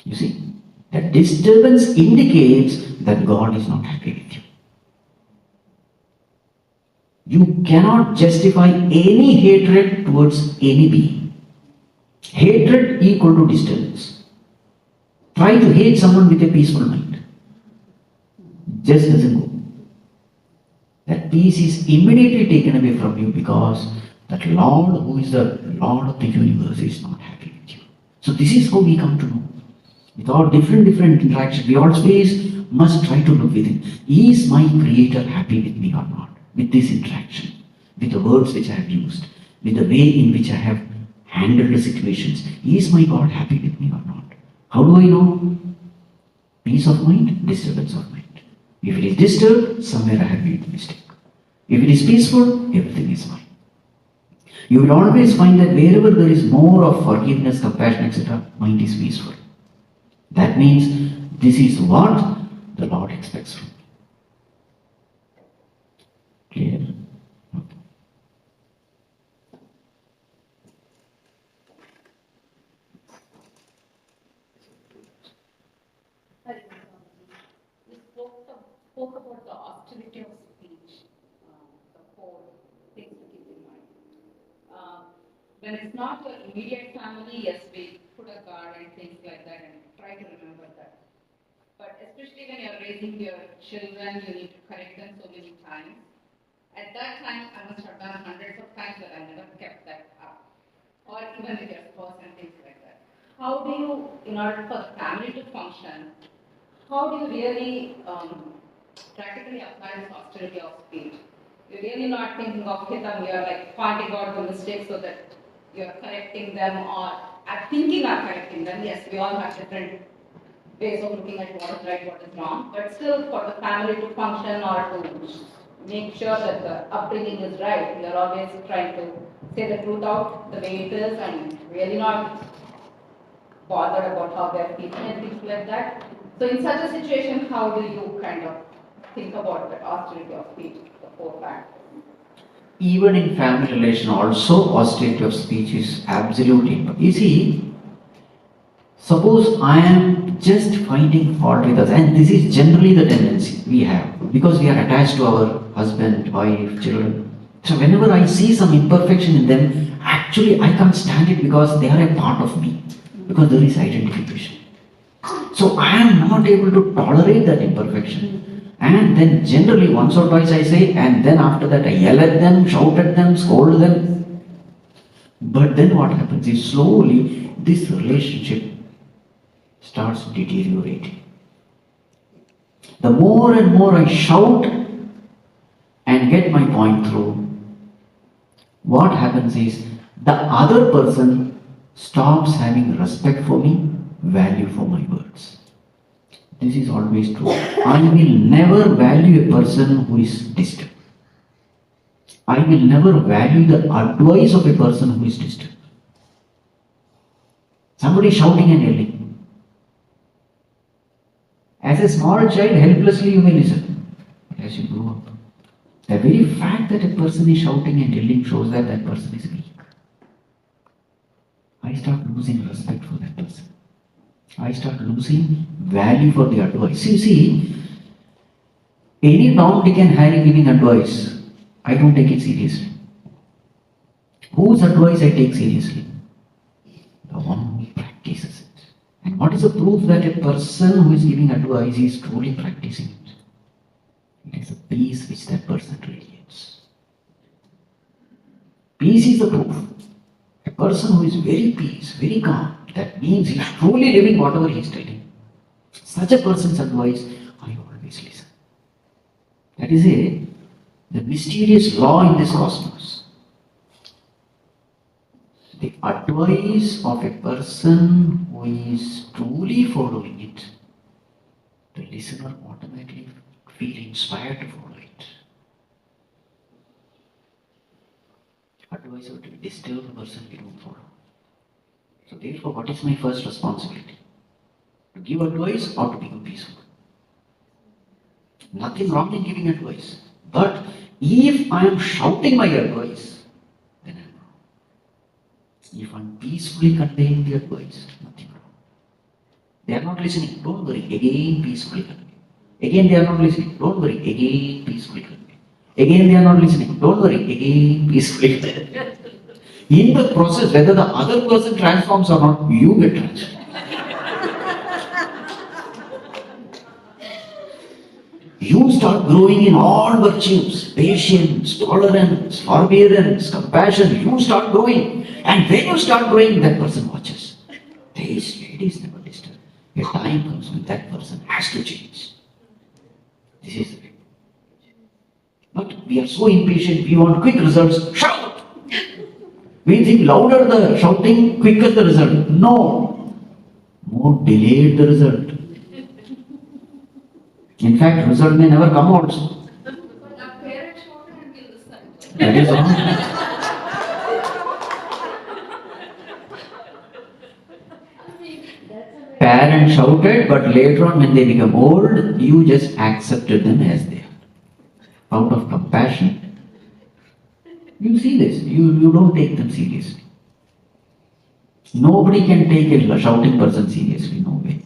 You see, that disturbance indicates that God is not happy with you. You cannot justify any hatred towards any being. Hatred equal to disturbance. Try to hate someone with a peaceful mind. Just doesn't go. That peace is immediately taken away from you because that Lord who is the Lord of the universe is not happy with you. So this is how we come to know. With all different interactions, we always must try to look within. Is my Creator happy with me or not? With this interaction, with the words which I have used, with the way in which I have handled the situations. Is my God happy with me or not? How do I know? Peace of mind, disturbance of mind. If it is disturbed, somewhere I have made a mistake. If it is peaceful, everything is fine. You will always find that wherever there is more of forgiveness, compassion, etc., mind is peaceful. That means this is what the Lord expects from me. Clear? Okay. You spoke about the austerity of speech, the four things to keep in mind. When it's not your immediate family, yes, we put a guard and things like that and try to remember that. But especially when you're raising your children, you need to correct them so many times. At that time, I must have done hundreds of times, but I never kept that up. Or even with your spouse and things like that. How do you, in order for the family to function, how do you really practically apply this austerity of speech? You're really not thinking of Hitam, you're like pointing out the mistakes so that you're correcting them or thinking of correcting them. Yes, we all have different ways of looking at what is right, what is wrong, but still for the family to function or to make sure that the upbringing is right, you're always trying to say the truth out the way it is and really not bothered about how they're feeling and things like that. So in such a situation, how do you kind of think about the austerity of speech, the four factors? Even in family relation also, austerity of speech is absolutely. You see, suppose I am just finding fault with us, and this is generally the tendency we have, because we are attached to our husband, wife, children. So whenever I see some imperfection in them, actually I can't stand it because they are a part of me, because there is identification. So I am not able to tolerate that imperfection. And then generally once or twice I say, and then after that I yell at them, shout at them, scold them. But then what happens is slowly this relationship starts deteriorating. The more and more I shout and get my point through, what happens is the other person stops having respect for me, value for my words. This is always true. I will never value a person who is distant. I will never value the advice of a person who is distant. Somebody shouting and yelling. As a small child, helplessly you may listen. But as you grow up, the very fact that a person is shouting and yelling shows that that person is weak. I start losing respect for that person. I start losing value for the advice. You see, any Tom, Dick and Harry giving advice, I don't take it seriously. Whose advice I take seriously? The one who practices it. And what is the proof that a person who is giving advice is truly practicing it? It is the peace which that person radiates. Peace is the proof. A person who is very peace, very calm, that means he is truly living whatever he is telling. Such a person's advice, I always listen. That is the mysterious law in this cosmos. The advice of a person who is truly following it, the listener automatically feel inspired to follow it. Advice of a disturbed person we don't follow. So therefore, what is my first responsibility? To give advice or to become peaceful? Nothing wrong in giving advice. But if I am shouting my advice, then I am wrong. If I am peacefully conveying the advice, nothing wrong. They are not listening, don't worry, again peacefully convey. Again they are not listening, don't worry, again peacefully convey. Again they are not listening, don't worry, again peacefully convey. In the process, whether the other person transforms or not, you get transformed. You start growing in all virtues, patience, tolerance, forbearance, compassion. You start growing. And when you start growing, that person watches. These ladies never disturb. A time comes when that person has to change. This is the way. But we are so impatient, we want quick results. Shout! We think louder the shouting, quicker the result. No. More delayed the result. In fact, result may never come also. But our parents shouted and we listened. That is wrong. Parents shouted, but later on when they become old, you just accepted them as they are. Out of compassion. You see this, you don't take them seriously. Nobody can take a shouting person seriously, no way.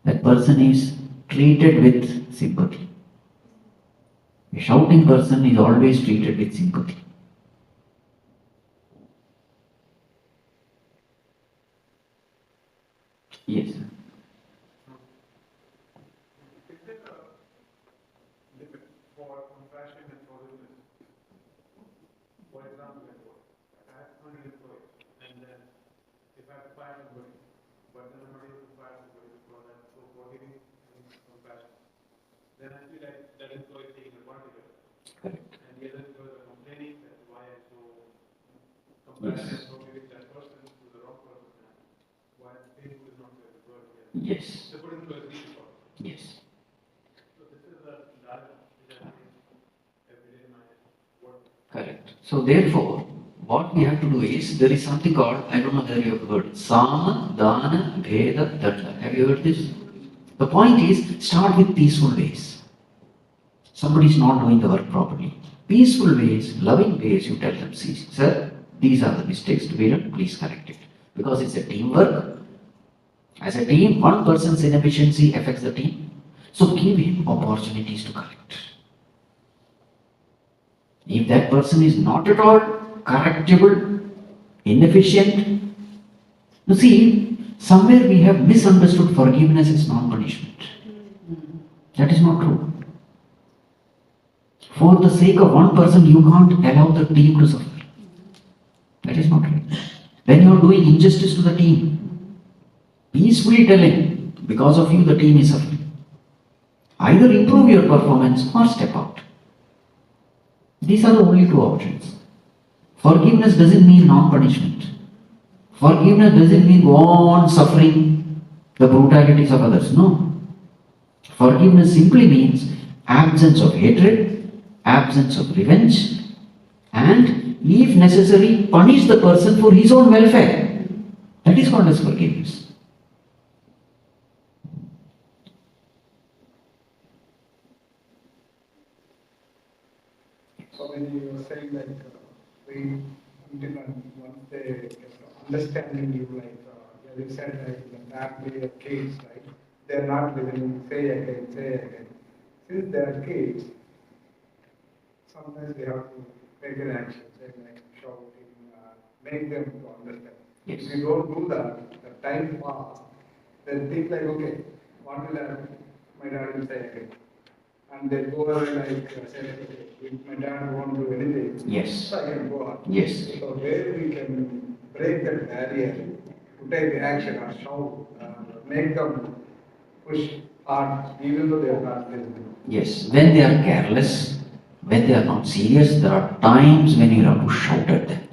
That person is treated with sympathy. A shouting person is always treated with sympathy. Yes. Is there a limit for compassion and forgiveness? For example, I have 100 employees, and then if I have 5 employees, but then I'm not able to fire somebody because I'm so forgiving and compassion, then I feel like that employee is taking advantage of it. Correct. And the other employees are complaining that why I'm so compassionate and forgiving that person who's the wrong person, and why the same who is not there to work here. Yes. The good employees need to work. Yes. So this is a dialogue which I think every day in my work. Correct. So therefore, what we have to do is, there is something called, I don't know whether you have heard, Sama, Dana, Bheda, Danda. Have you heard this? The point is, start with peaceful ways. Somebody is not doing the work properly. Peaceful ways, loving ways, you tell them, see, sir, these are the mistakes to be done, please correct it. Because it's a teamwork. As a team, one person's inefficiency affects the team. So give him opportunities to correct. If that person is not at all correctable, inefficient, you see, somewhere we have misunderstood forgiveness as non-punishment. That is not true. For the sake of one person, you can't allow the team to suffer. That is not right. When you are doing injustice to the team, peacefully tell him, because of you the team is suffering. Either improve your performance or step out. These are the only two options. Forgiveness doesn't mean non-punishment. Forgiveness doesn't mean go on suffering the brutalities of others. No. Forgiveness simply means absence of hatred, absence of revenge, and if necessary, punish the person for his own welfare. That is called as forgiveness. So when you were saying like we until once they understanding you like you said like the family of kids, right? They're not living say again. Since they are kids, sometimes we have to take an action, say like shouting, make them to understand. Yes. If we don't do that, the time pass, then think like okay, what will happen? My dad will say again. And they go away like say, okay, if my dad won't do anything, Yes. so I can go on. Yes. So where we can break that barrier to take action or shout, make them push hard even though they are not listening. Yes. When they are careless, when they are not serious, there are times when you have to shout at them.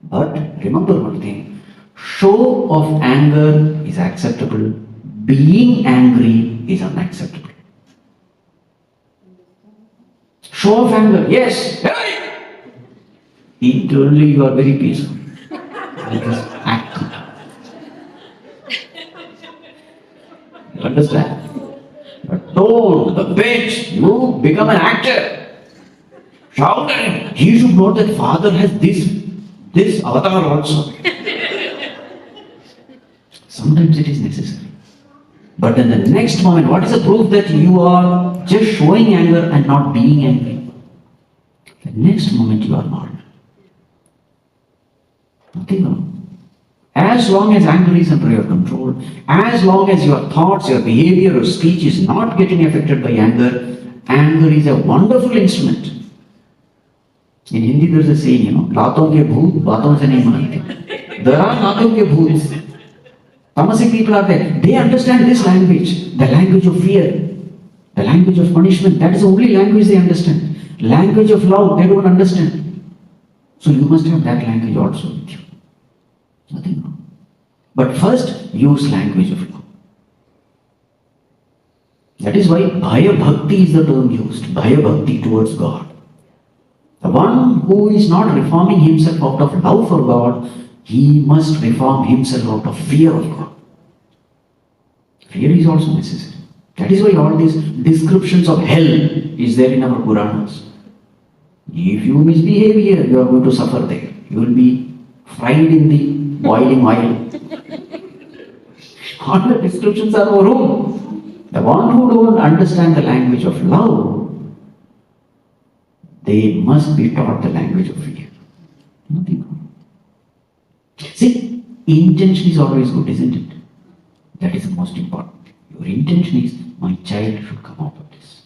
But remember one thing, show of anger is acceptable, being angry is unacceptable. Show of anger, yes, hey! Internally you are very peaceful. You just act. You understand? But no, the bench, you become an actor. Shout at him. He should know that father has this avatar also. Sometimes it is necessary. But in the next moment, what is the proof that you are just showing anger and not being angry? The next moment you are normal. Nothing wrong. as long as anger is under your control, as long as your thoughts, your behavior, your speech is not getting affected by anger, anger is a wonderful instrument. In Hindi there is a saying, Raton ke bhoot, baaton se nahi manate. There are Raton ke bhoots. Tamasic people are there. They understand this language, the language of fear, the language of punishment. That is the only language they understand. Language of love, they don't understand. So you must have that language also with you. Nothing wrong. But first, use language of love. That is why Bhaya Bhakti is the term used. Bhaya Bhakti towards God. The one who is not reforming himself out of love for God, he must reform himself out of fear of God. Fear is also necessary. That is why all these descriptions of hell is there in our Puranas. If you misbehave here, you are going to suffer there. You will be fried in the boiling oil. All the descriptions are our own. The one who don't understand the language of love, they must be taught the language of fear. Nothing wrong. See, intention is always good, isn't it? That is the most important. Your intention is, my child should come out of this.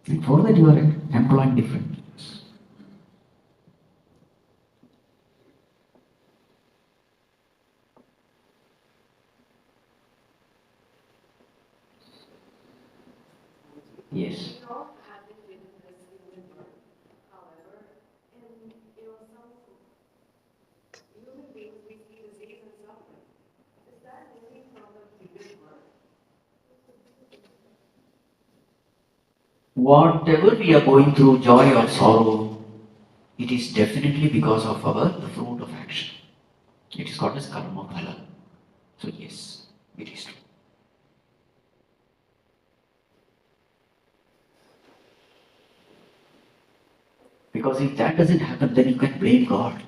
And for that you are employing different means. Yes. Whatever we are going through, joy or sorrow, it is definitely because of the fruit of action. It is called as karma phala. So yes, it is true. Because if that doesn't happen, then you can blame God.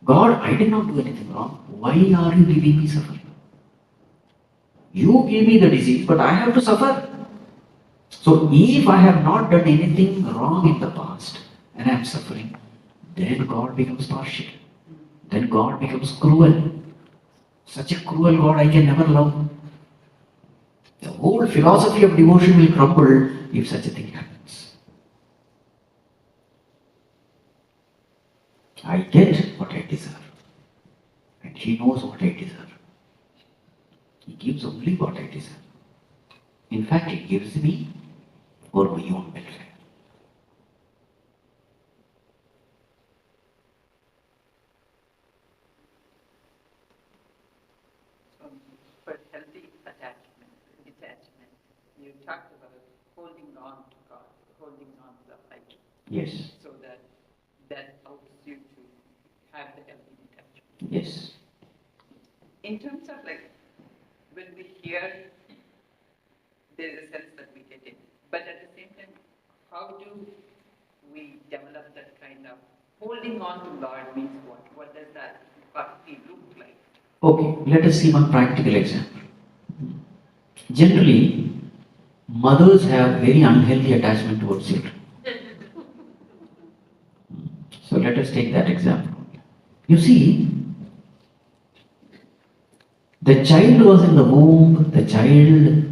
God, I did not do anything wrong. Why are you giving me suffering? You give me the disease, but I have to suffer. So if I have not done anything wrong in the past and I am suffering, then God becomes partial. Then God becomes cruel. Such a cruel God I can never love. The whole philosophy of devotion will crumble if such a thing happens. I get what I deserve. And He knows what I deserve. He gives only what I deserve. In fact, He gives me for my own welfare. For healthy detachment, you talked about holding on to God, holding on to the light. Yes. So that helps you to have the healthy detachment. Yes. In terms of when we hear, there is a sense that we get it. But at the same time, how do we develop that kind of holding on to Lord means what? What does that bhakti look like? Okay, let us see one practical example. Generally, mothers have very unhealthy attachment towards children. So let us take that example. You see, the child was in the womb, the child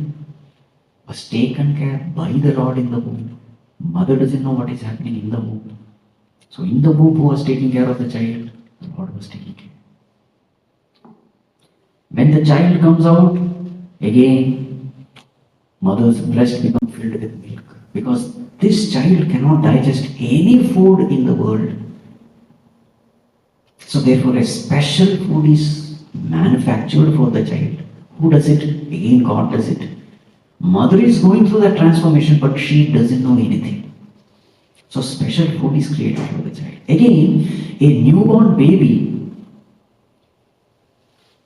was taken care by the Lord in the womb. Mother doesn't know what is happening in the womb. So in the womb, who was taking care of the child? The Lord was taking care. When the child comes out, again, mother's breast becomes filled with milk. Because this child cannot digest any food in the world. So therefore a special food is manufactured for the child. Who does it? Again God does it. Mother is going through that transformation, but she doesn't know anything. So special food is created for the child. Again, a newborn baby,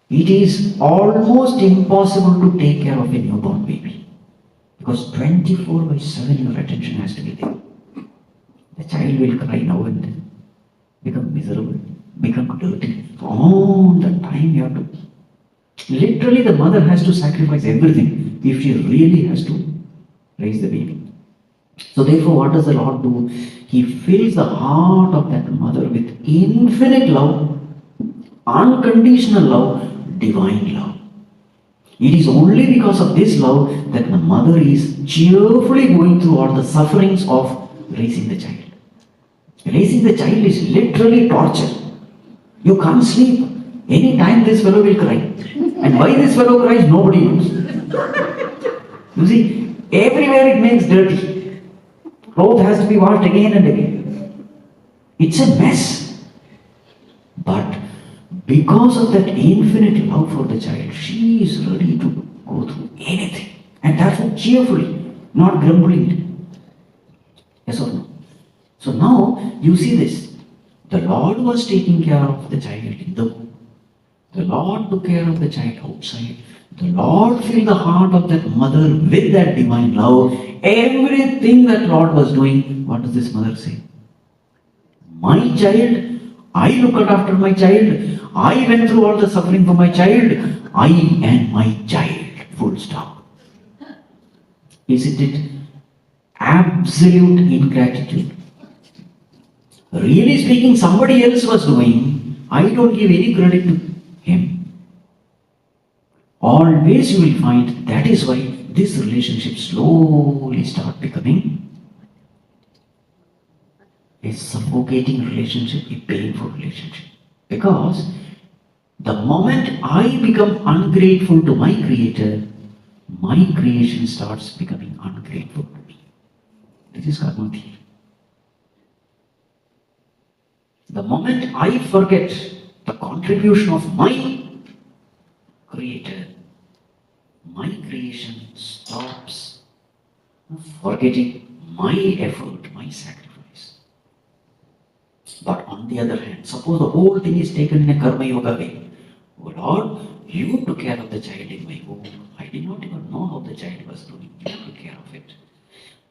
it is almost impossible to take care of a newborn baby. Because 24/7 your attention has to be there. The child will cry now and then, become miserable, become dirty. All the time you have to. Literally the mother has to sacrifice everything if she really has to raise the baby. So therefore what does the Lord do? He fills the heart of that mother with infinite love unconditional love, divine love. It is only because of this love that the mother is cheerfully going through all the sufferings of raising the child. Raising the child is literally torture. You can't sleep. Any time this fellow will cry. And why this fellow cries, nobody knows. You see, everywhere it makes dirty. Clothes has to be washed again and again. It's a mess. But because of that infinite love for the child, she is ready to go through anything. And therefore cheerfully, not grumbling. Yes or no? So now you see this. The Lord was taking care of the child in the womb. The Lord took care of the child outside. The Lord filled the heart of that mother with that divine love. Everything that Lord was doing, what does this mother say? My child, I looked after my child. I went through all the suffering for my child. I and my child. Full stop. Isn't it absolute ingratitude? Really speaking, somebody else was doing. I don't give any credit to him. Always you will find that is why this relationship slowly start becoming a suffocating relationship, a painful relationship. Because the moment I become ungrateful to my Creator, my creation starts becoming ungrateful to me. This is karma theory. The moment I forget the contribution of my Creator, my creation stops forgetting my effort, my sacrifice. But on the other hand, suppose the whole thing is taken in a karma yoga way. Oh Lord, you took care of the child in my womb. I did not even know how the child was doing. You took care of it.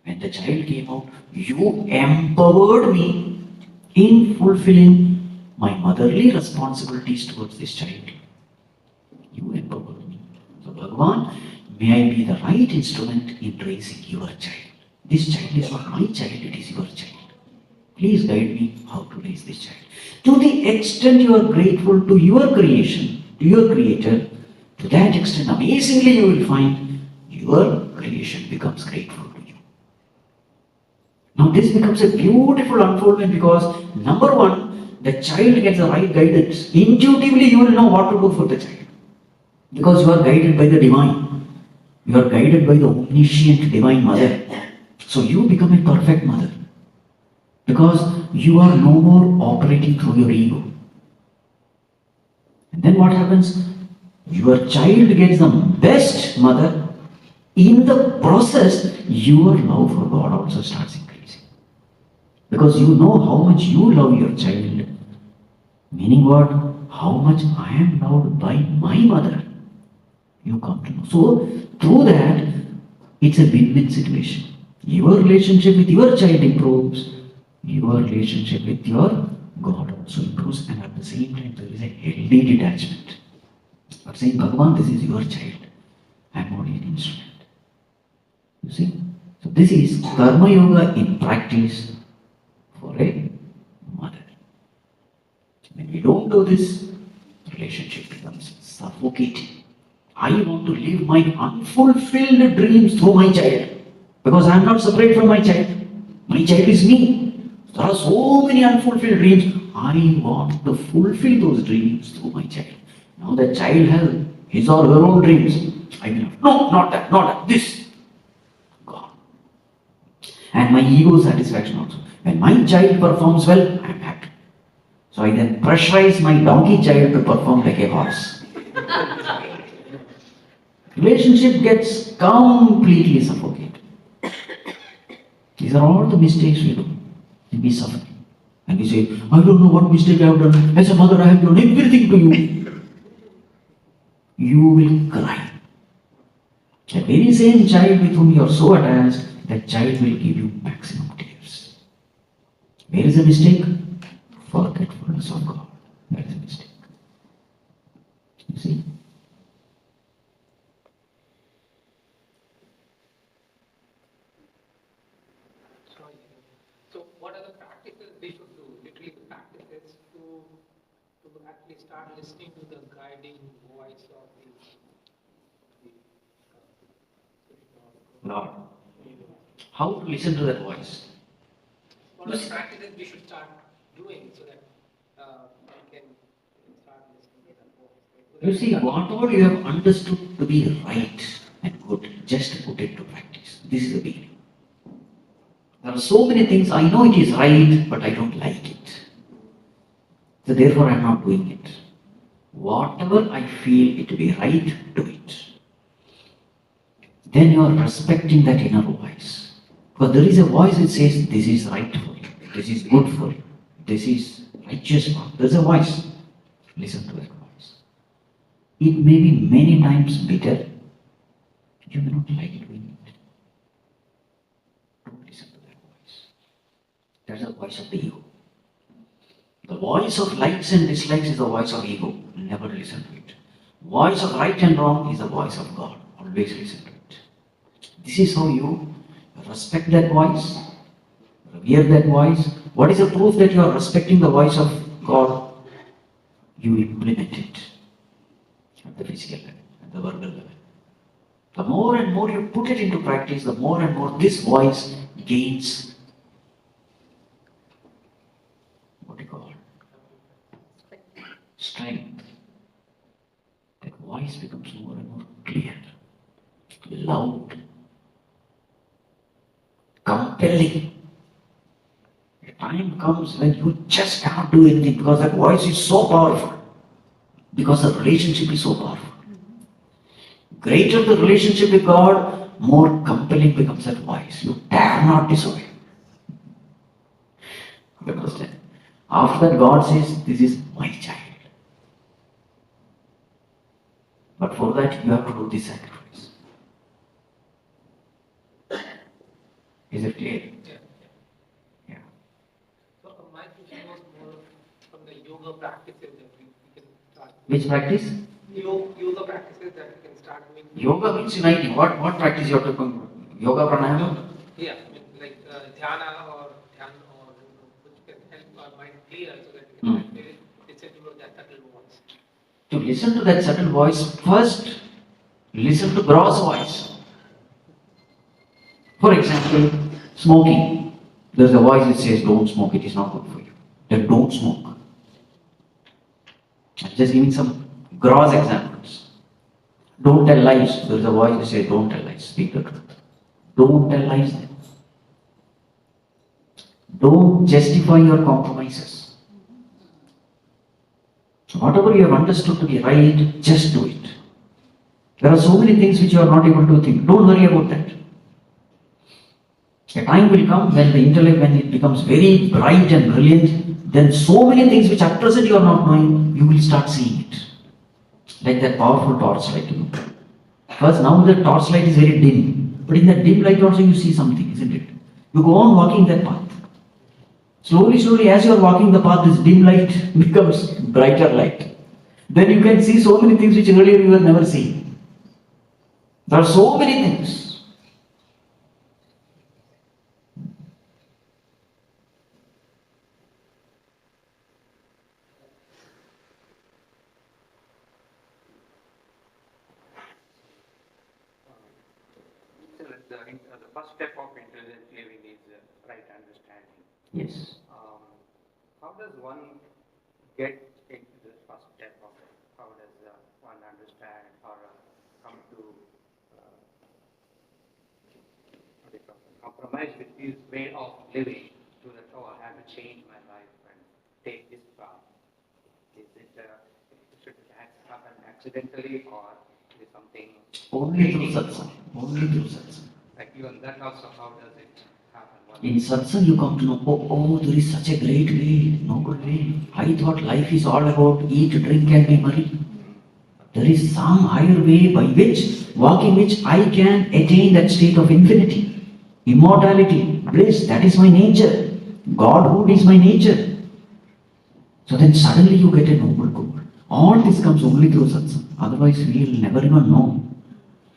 When the child came out, you empowered me in fulfilling my motherly responsibilities towards this child. You empowered me. So Bhagavan, may I be the right instrument in raising your child. This child is not my child, it is your child. Please guide me how to raise this child. To the extent you are grateful to your creation, to your Creator, to that extent, amazingly you will find your creation becomes grateful to you. Now this becomes a beautiful unfoldment because number one, the child gets the right guidance. Intuitively you will know what to do for the child. Because you are guided by the divine. You are guided by the omniscient divine mother. So you become a perfect mother. Because you are no more operating through your ego. And then what happens? Your child gets the best mother. In the process, your love for God also starts increasing. Because you know how much you love your child. Meaning what? How much I am loved by my mother. You come to know. So, through that, it's a win-win situation. Your relationship with your child improves. Your relationship with your God also improves, and at the same time there is a healthy detachment. But saying, Bhagavan, this is your child. I am only an instrument. You see? So this is karma yoga in practice for a mother. When we don't do this, relationship becomes suffocating. I want to live my unfulfilled dreams through my child. Because I am not separate from my child. My child is me. There are so many unfulfilled dreams. I want to fulfill those dreams through my child. Now the child has his or her own dreams. I will have, no, not that, this. Gone. And my ego satisfaction also. When my child performs well, I am happy. So I then pressurize my donkey child to perform like a horse. Relationship gets completely suffocated. These are all the mistakes we do. And we suffer. And we say, I don't know what mistake I have done. As a mother, I have done everything to you. You will cry. The very same child with whom you are so attached, that child will give you maximum tears. Where is the mistake? Forgetfulness of God. That is a mistake. You see? So what are the practices we should do? Literally the practices to actually start listening to the guiding voice of the Lord. How to listen to that voice? what are the practices we should start doing so that we can start listening to that voice? You see, whatever you have understood to be right and good, just put it to practice. This is the beginning. There are so many things I know it is right, but I don't like it. So therefore I am not doing it. Whatever I feel it to be right, do it. Then you are respecting that inner voice. Because there is a voice which says, this is right for you, this is good for you, this is righteous for you. There is a voice. Listen to that voice. It may be many times bitter. You may not like doing it. Don't listen to that voice. That's the voice of the ego. The voice of likes and dislikes is the voice of ego. Never listen to it. Voice of right and wrong is the voice of God. Always listen to it. This is how you respect that voice, revere that voice. What is the proof that you are respecting the voice of God? You implement it at the physical level, at the verbal level. The more and more you put it into practice, the more and more this voice gains, what do you call it? Strength. That voice becomes more and more clear, loud, compelling. A time comes when you just cannot do anything because that voice is so powerful. Because the relationship is so powerful. Greater the relationship with God, more compelling becomes that voice. You dare not disobey. You understand? After that, God says, this is my child. But for that, you have to do this sacrifice. Is it clear? Yeah. So my question was more from the yoga practices that we can start. Which practice? Yoga practices that we can start doing. Yoga means uniting. What practice you are talking about? Yoga pranayama? Yeah, I mean like dhyana or which can help our mind clear so that we can actually listen to that subtle voice. To listen to that subtle voice, first listen to gross voice. For example, smoking. There's a voice that says, don't smoke, it is not good for you. Then don't smoke. I'm just giving some gross examples. Don't tell lies. There's a voice that says, don't tell lies, speak the truth. Don't tell lies then. Don't justify your compromises. Whatever you have understood to be right, just do it. There are so many things which you are not able to think. Don't worry about that. A time will come when the intellect, when it becomes very bright and brilliant, then so many things which at present you are not knowing, you will start seeing it. Like that powerful torchlight. First, now the torchlight is very dim. But in that dim light also you see something, isn't it? You go on walking that path. Slowly, as you are walking the path, this dim light becomes brighter light. Then you can see so many things which earlier you were never seeing. There are so many things. The first step of intelligent living is right understanding. Yes. How does one get into the first step of it? How does one understand or come to compromise with his way of living so that, I have to change my life and take this path? Should it happen accidentally or is something? Only through satsang. Only through satsang. Like even that also, how does it happen? In satsang you come to know, there is such a great way, noble way. I thought life is all about eat, drink and be merry. There is some higher way by which, walking which I can attain that state of infinity, immortality, bliss. That is my nature. Godhood is my nature. So then suddenly you get a noble goal. All this comes only through satsang. Otherwise we will never even know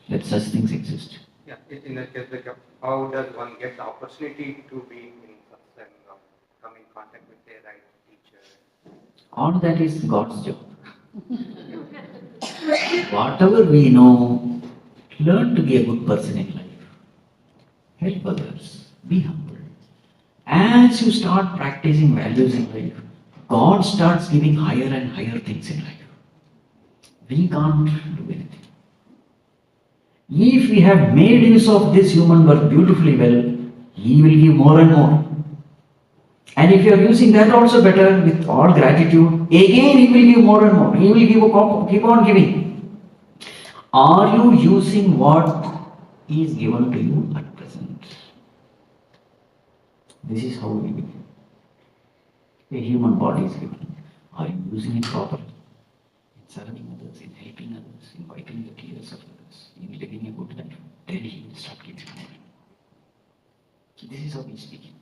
that such things exist. Yeah, in that case, like, how does one get the opportunity to be in satsang, come in contact with the right teacher? All that is God's job. Whatever we know, learn to be a good person in life. Help others. Be humble. As you start practicing values in life, God starts giving higher and higher things in life. We can't do anything. If we have made use of this human birth beautifully well, He will give more and more. And if you are using that also better with all gratitude, again He will give more and more. He will keep on giving. Are you using what is given to you at present? This is how we begin. A human body is given. Are you using it properly? In serving others, in helping others, in wiping the tears of others, in living a good life? Then He will start giving more. This is how we speak.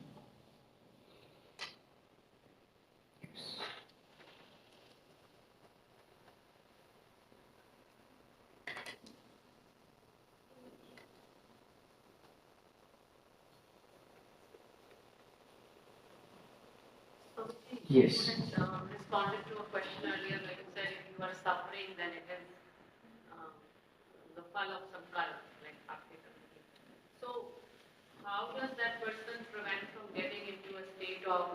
Yes. Responded to a question earlier, like you said, if you are suffering, then it is the fall of some karma, like Africa. So, how does that person prevent from getting into a state of,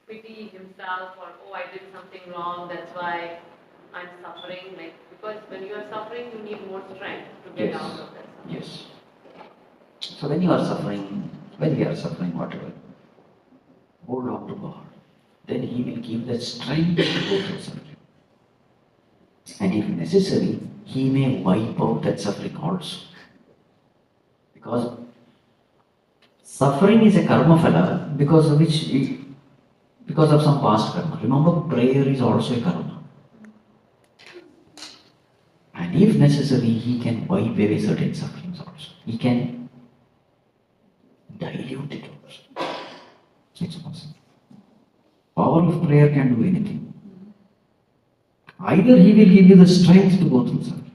pity himself, or oh, I did something wrong, that's why I'm suffering? Like, because when you are suffering, you need more strength to get out of that. Yes. So when you are suffering, when we are suffering, whatever, hold on to God. Then He will give that strength to go through suffering. And if necessary, He may wipe out that suffering also. Because suffering is a karma phala, because of some past karma. Remember, prayer is also a karma. And if necessary, He can wipe away certain sufferings also. He can dilute it also. It's possible. Power of prayer can do anything. Either He will give you the strength to go through suffering,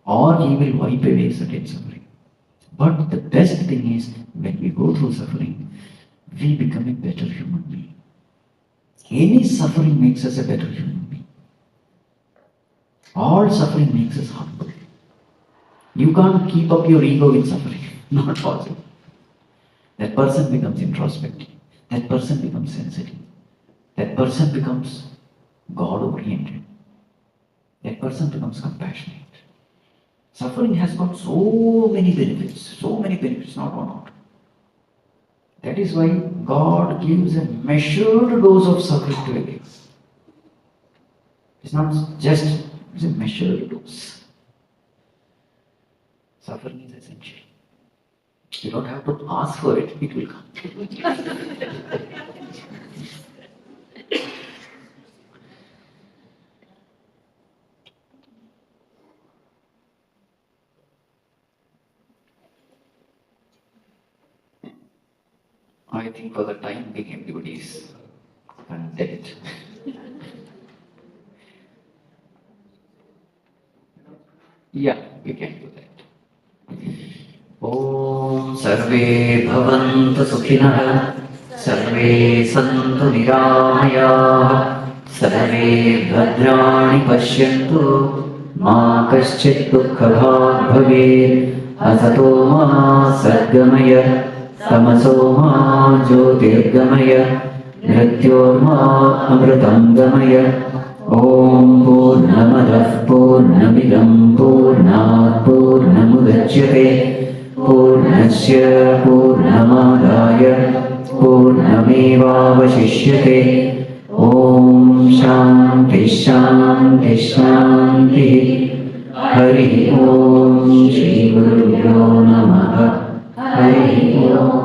or He will wipe away certain suffering. But the best thing is, when we go through suffering, we become a better human being. Any suffering makes us a better human being. All suffering makes us humble. You can't keep up your ego with suffering. Not possible. That person becomes introspective. That person becomes sensitive. That person becomes God-oriented. That person becomes compassionate. Suffering has got so many benefits, not one or two. That is why God gives a measured dose of suffering to everyone. It's not just, it's a measured dose. Suffering is essential. You don't have to ask for it, it will come. I think for the time being everybody is content. Yeah, we can do that. Om Sarve Bhavantu Sukhinah, Sarve Santu Niramaya, Sarve Bhadrani Pashyantu, Ma Kaschit Dukha Bhag Bhavet, Asato Ma Sadgamaya, Tamaso Ma Jyotirgamaya, Mrityorma Amritangamaya. Om Purnamadah Purnamidam Purnat Purnamudachyate Purnasya Purnamadaya Purnamevavashishyate. Om Shanti Shanti Shanti. Hari Om Shri Gurubhyo Namaha. Hari Om.